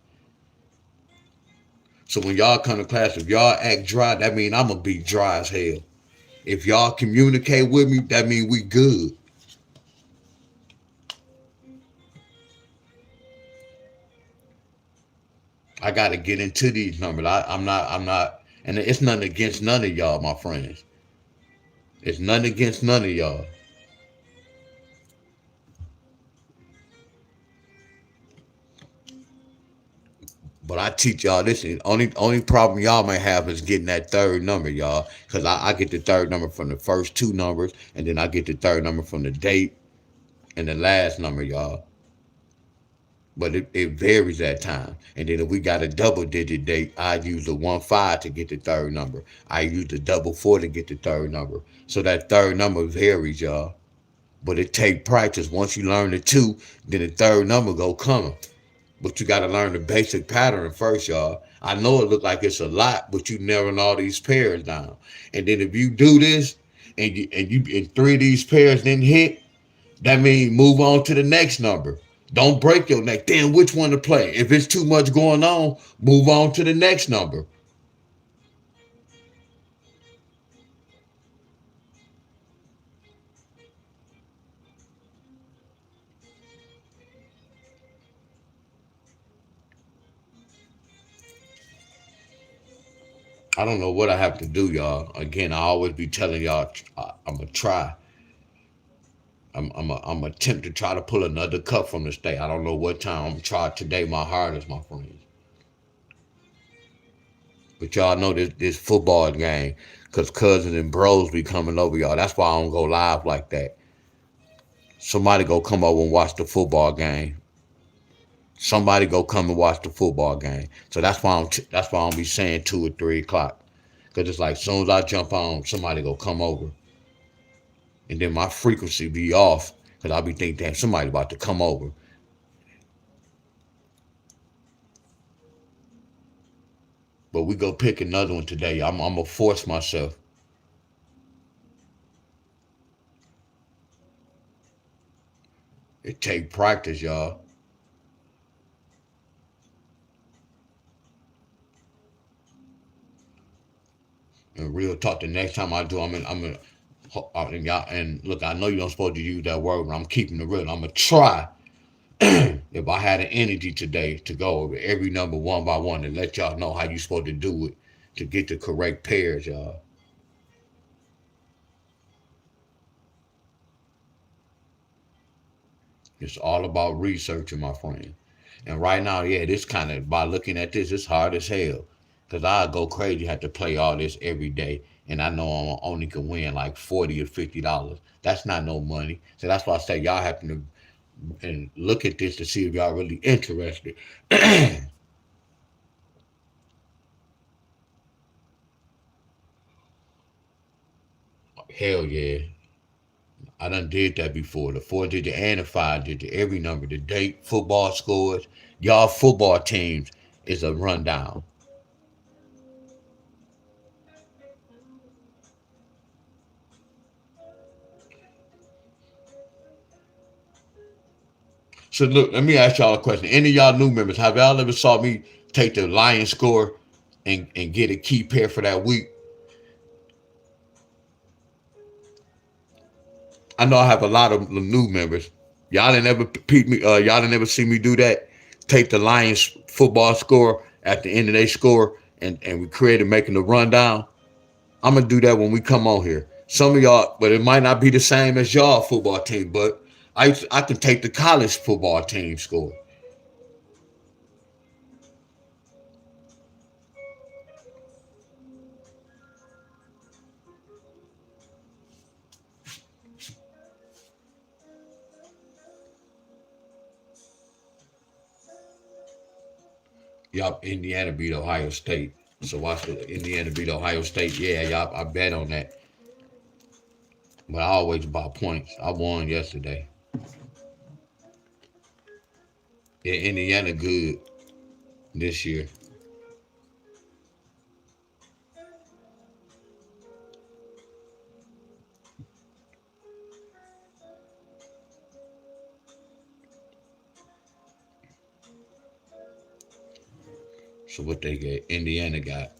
So when y'all come to class, if y'all act dry, that means I'm going to be dry as hell. If y'all communicate with me, that means we good. I got to get into these numbers. I'm not, and it's nothing against none of y'all, my friends. It's nothing against none of y'all. But I teach y'all this. Only problem y'all may have is getting that third number, y'all. Because I get the third number from the first 2 numbers, and then I get the third number from the date and the last number, y'all. But it varies at times. And then if we got a double-digit date, I use the 1-5 to get the third number. I use the 4-4 to get the third number. So that third number varies, y'all. But it take practice. Once you learn the two, then the third number go coming. But you got to learn the basic pattern first, y'all. I know it look like it's a lot, but you narrowing all these pairs down. And then if you do this, and three of these pairs didn't hit, that means move on to the next number. Don't break your neck. Then which one to play? If it's too much going on, move on to the next number. I don't know what I have to do, y'all. Again, I always be telling y'all I'm gonna try. I'm attempt to try to pull another cup from the state. I don't know what time. I'm gonna try today my hardest, my friends. But y'all know this football game, cause cousins and bros be coming over, y'all. That's why I don't go live like that. Somebody go come over and watch the football game. Somebody go come and watch the football game. So that's why I'm be saying 2 or 3 o'clock. Cause it's like soon as I jump on, somebody go come over, and then my frequency be off. Cause I'll be thinking, damn, somebody about to come over. But we go pick another one today. I'm gonna force myself. It take practice, y'all. And real talk, the next time I do, and y'all, and look, I know you don't supposed to use that word, but I'm keeping it real. I'm gonna try. If I had an energy today to go over every number one by one and let y'all know how you supposed to do it to get the correct pairs, y'all. It's all about researching, my friend. And right now, yeah, this kind of by looking at this, it's hard as hell. Cause I go crazy, have to play all this every day, and I know I only can win like $40 or $50. That's not no money. So that's why I say y'all have to and look at this to see if y'all really interested. Hell yeah, I done did that before. The 4 digit and the 5 digit, every number, the date, football scores, y'all football teams is a rundown. So look, let me ask y'all a question. Any of y'all new members, have y'all ever saw me take the Lion score and get a key pair for that week? I know I have a lot of new members. Y'all didn't ever peep me. Y'all didn't ever see me do that. Take the Lions football score at the end of their score, and we created making the rundown. I'm gonna do that when we come on here. Some of y'all, but it might not be the same as y'all football team. But I can take the college football team score. Y'all, Indiana beat Ohio State. So watch the Indiana beat Ohio State. Yeah, y'all, I bet on that. But I always buy points. I won yesterday. Yeah, Indiana good this year. So what they get? Indiana got.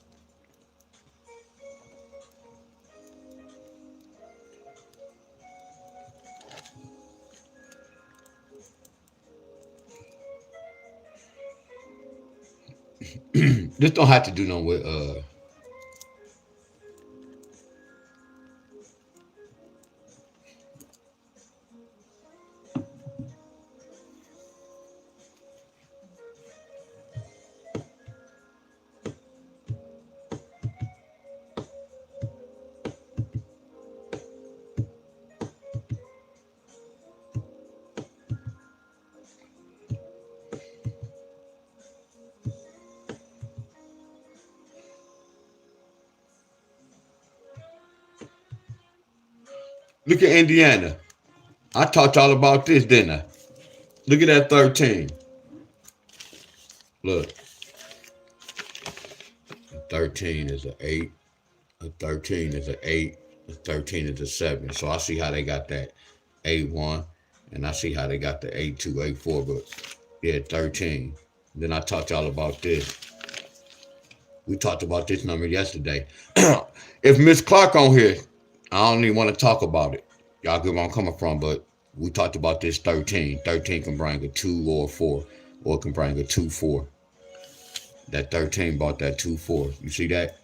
This don't have to do no with look at Indiana. I taught y'all about this, didn't I? Look at that 13. Look, 13 is an 8. A 13 is an 8. A 13 is a 7. So I see how they got that 8-1. And I see how they got the 8-2, 8-4. But yeah, 13. Then I taught y'all about this. We talked about this number yesterday. If Miss Clark on here, I don't even want to talk about it. Y'all get where I'm coming from, but we talked about this 13. 13 can bring a 2 or a 4, or it can bring a 2-4. That 13 brought that 2-4. You see that?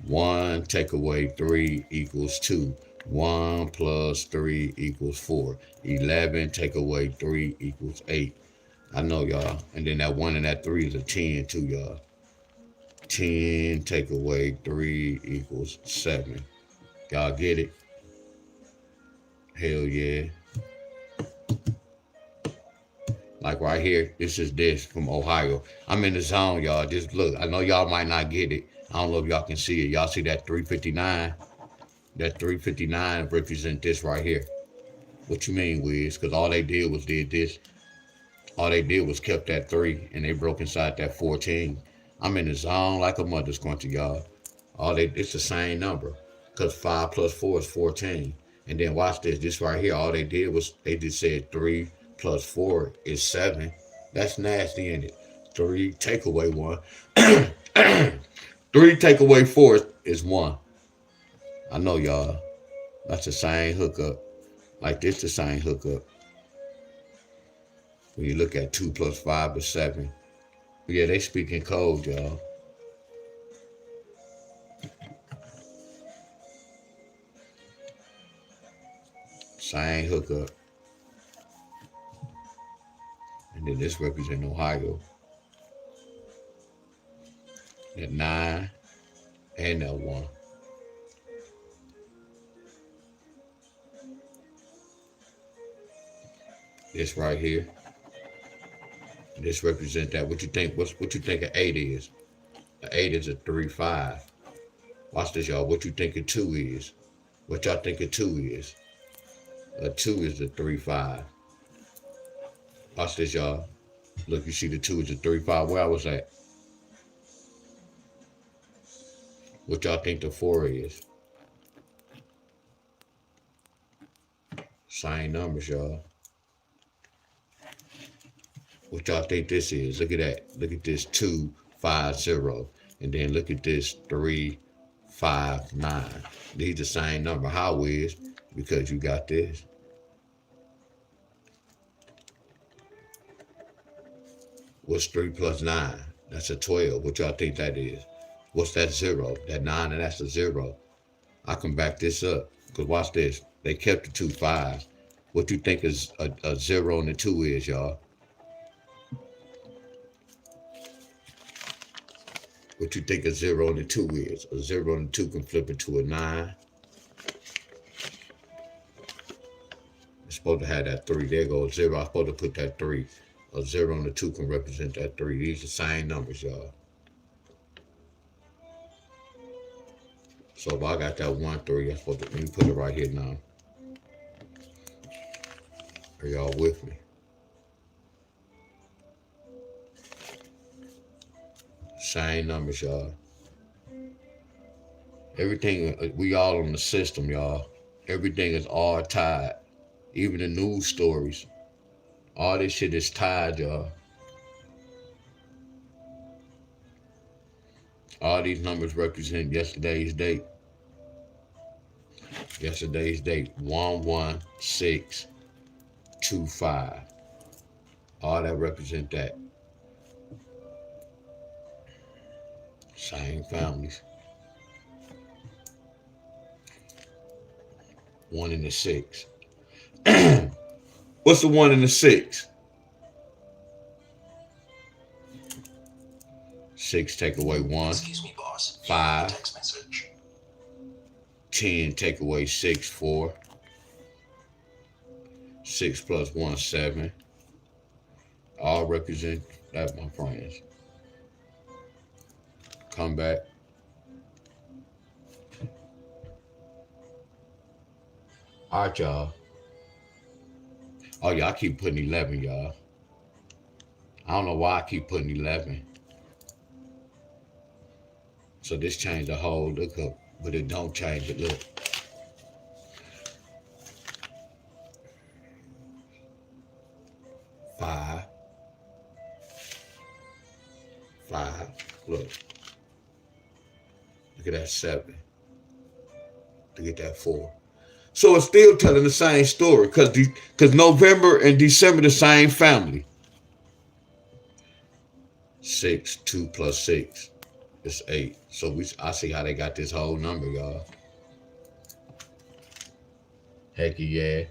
1 take away 3 equals 2. 1 plus 3 equals 4. 11 take away 3 equals 8. I know, y'all. And then that 1 and that 3 is a 10 too, y'all. 10 take away 3 equals 7. Y'all get it? Hell yeah. Like right here, this is this from Ohio. I'm in the zone, y'all. Just look. I know y'all might not get it. I don't know if y'all can see it. Y'all see that 359? That 359 represent this right here. What you mean, Wiz? Because all they did was did this. All they did was kept that 3 and they broke inside that 14. I'm in the zone like a mother's country, y'all. It's the same number. Because 5 plus 4 is 14. And then watch this. This right here, all they did was they just said 3 plus 4 is 7. That's nasty, ain't it? 3 take away 1. 3 take away 4 is 1. I know, y'all. That's the same hookup. Like this, the same hookup. When you look at 2 plus 5 is 7. Yeah, they speak in code, y'all. Same hookup. And then this represents Ohio. That 9 and that 1. This right here. This represents that. What you think? What you think an 8 is? An 8 is a 3-5. Watch this, y'all. What you think a 2 is? What y'all think a 2 is? A 2 is a 3-5. Watch this, y'all. Look, you see the 2 is a 3-5. Where I was at? What y'all think the 4 is? Same numbers, y'all. What y'all think this is? Look at that. Look at this 2, 5, 0. And then look at this 3, 5, 9. These the same number. How is? Because you got this. What's 3 plus 9? That's a 12. What y'all think that is? What's that 0? That 9 and that's a 0. I can back this up. Because watch this. They kept the 2 5s. What you think is a 0 and a 2 is, y'all? What you think a 0 and a 2 is? A 0 and a 2 can flip into a 9. It's supposed to have that 3. There goes 0. I'm supposed to put that 3. A 0 and a 2 can represent that 3. These are the same numbers, y'all. So if I got that 1, 3, I'm supposed to, let me put it right here now. Are y'all with me? Same numbers, y'all. Everything, we all on the system, y'all. Everything is all tied. Even the news stories. All this shit is tied, y'all. All these numbers represent yesterday's date. Yesterday's date, 11625. All that represent that. Same families. 1 and the 6. What's the 1 and the 6? 6 take away 1. Excuse me, boss. 5. Text message. 10 take away 6, 4. 6 plus 1, 7. All represent that, my friends. Come back. All right, y'all. Oh yeah, I keep putting 11, y'all. I don't know why I keep putting 11. So this changed the whole look up, but it don't change the look. 5, 5. Look, look at that 7. Look at that 4. So it's still telling the same story because November and December the same family. 6, 2 plus 6 is 8. So I see how they got this whole number, y'all. Heck yeah.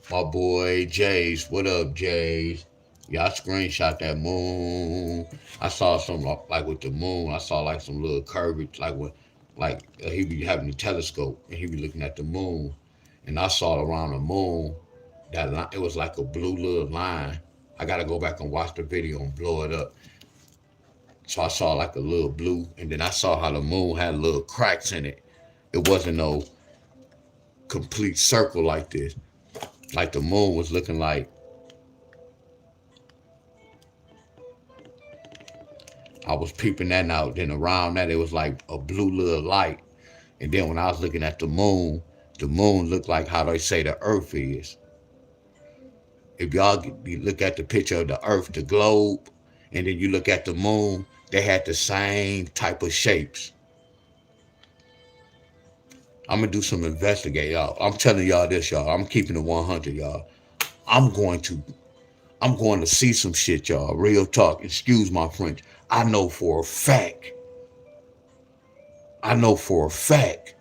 My boy Jace. What up, Jace? Y'all screenshot that moon. I saw some like with the moon. I saw like some little curvature, like what, like he be having a telescope and he be looking at the moon, and I saw around the moon that line, it was like a blue little line. I gotta go back and watch the video and blow it up. So I saw like a little blue, and then I saw how the moon had little cracks in it. It wasn't no complete circle like this. Like the moon was looking like I was peeping that out. Then around that, it was like a blue little light. And then when I was looking at the moon looked like how they say the earth is. If y'all look at the picture of the earth, the globe, and then you look at the moon, they had the same type of shapes. I'm going to do some investigating, y'all. I'm telling y'all this, y'all. I'm keeping it 100, y'all. I'm going to I'm going to see some shit, y'all. Real talk. Excuse my French. I know for a fact. I know for a fact.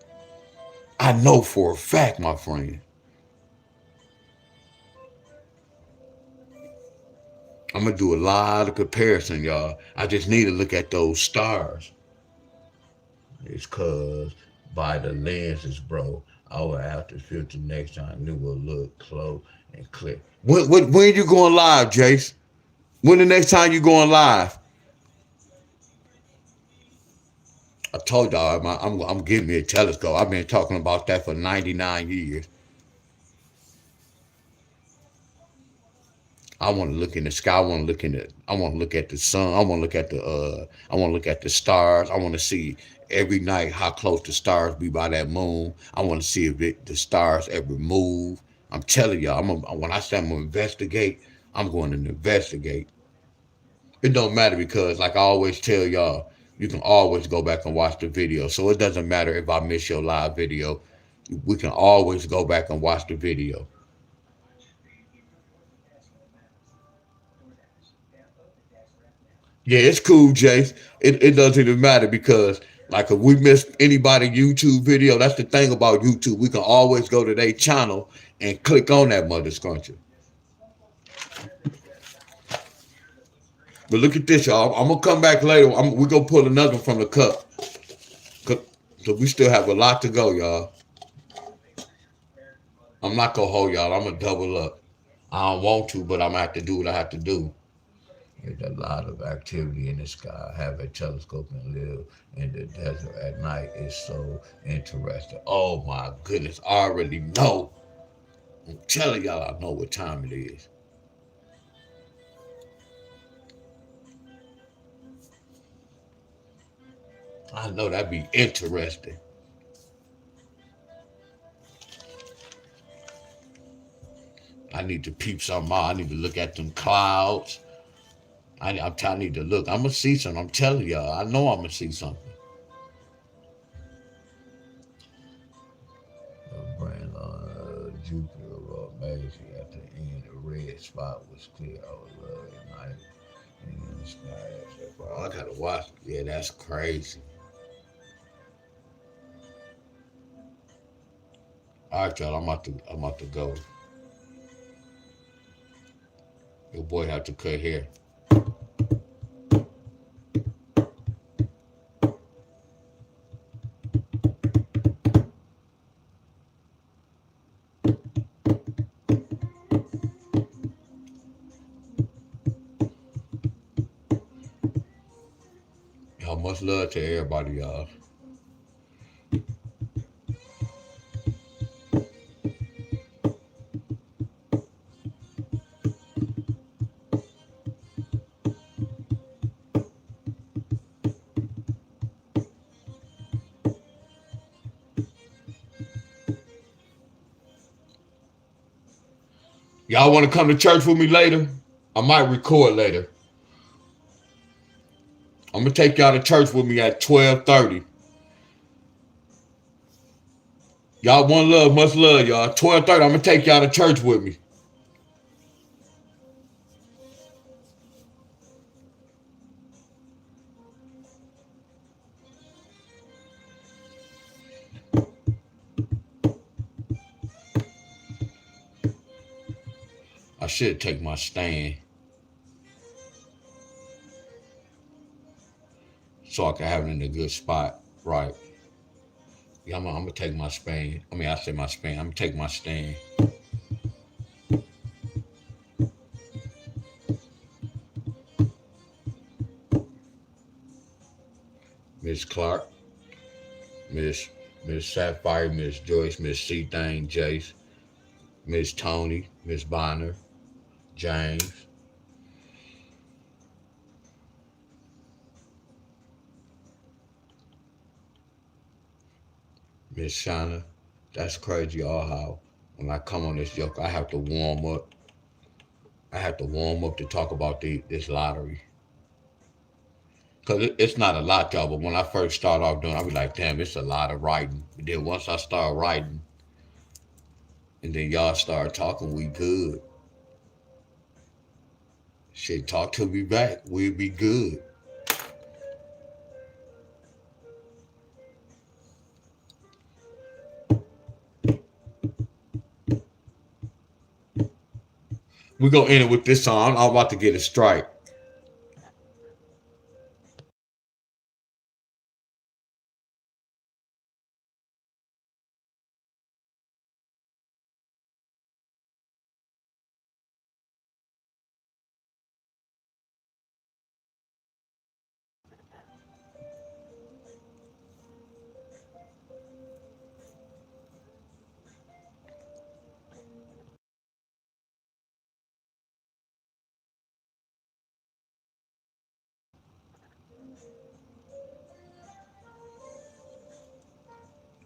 I know for a fact, my friend. I'm going to do a lot of comparison, y'all. I just need to look at those stars. It's cause by the lenses, bro. I will have to filter next time. It will look close and clear. When you going live, Jace? When the next time you going live? I told y'all I'm getting me a telescope. I've been talking about that for 99 years. I want to look in the sky. I want to look at the sun. I want to look at I want to look at the stars. I want to see every night how close the stars be by that moon. I want to see if the stars ever move. I'm telling y'all, when I say I'm gonna investigate, I'm going to investigate. It don't matter because, like I always tell y'all, you can always go back and watch the video. So it doesn't matter if I miss your live video. We can always go back and watch the video. Yeah, it's cool, Jace. It doesn't even matter because, like, if we miss anybody YouTube video, that's the thing about YouTube. We can always go to their channel and click on that mother scruncher. But look at this, y'all. I'm gonna come back later. We gonna pull another one from the cup. So we still have a lot to go, y'all. I'm not gonna hold y'all. I'm gonna double up. I don't want to, but I'm gonna have to do what I have to do. There's a lot of activity in the sky. Have a telescope and live in the desert at night is so interesting. Oh my goodness, I already know. I'm telling y'all, I know what time it is. I know that'd be interesting. I need to peep something out. I need to look at them clouds. I need to look. I'm gonna see something. I'm telling y'all. I know I'm gonna see something. Brand Jupiter amazing at the end. The red spot was clear. I was at night. And then the sky. Bro, I gotta watch. Yeah, that's crazy. All right, y'all. I'm about to go. Your boy have to cut hair. Y'all much love to everybody, y'all. Y'all want to come to church with me later? I might record later. I'm gonna take y'all to church with me at 12:30. Y'all one love, much love, y'all. 12:30. I'm gonna take y'all to church with me. I should take my stand so I can have it in a good spot. Right. Yeah, I'm gonna take my stand. I said my stand. I'm gonna take my stand. Miss Clark, Miss Sapphire, Miss Joyce, Miss C Thing, Jace, Miss Tony, Miss Bonner, James, Miss Shauna. That's crazy, y'all. How when I come on this joke, I have to warm up. I have to warm up to talk about this lottery. Cause it's not a lot, y'all. But when I first start off doing, I be like, damn, it's a lot of writing. But then once I start writing, and then y'all start talking, we good. Shit, talk to me back. We'll be good. We're gonna end it with this song. I'm about to get a strike.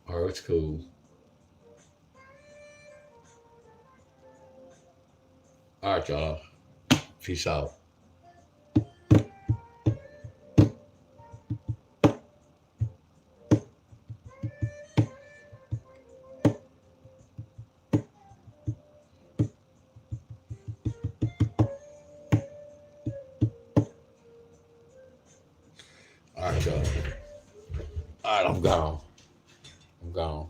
All right, it's cool. All right, y'all. Peace out. All right, y'all. All right, I'm gone. I'm gone.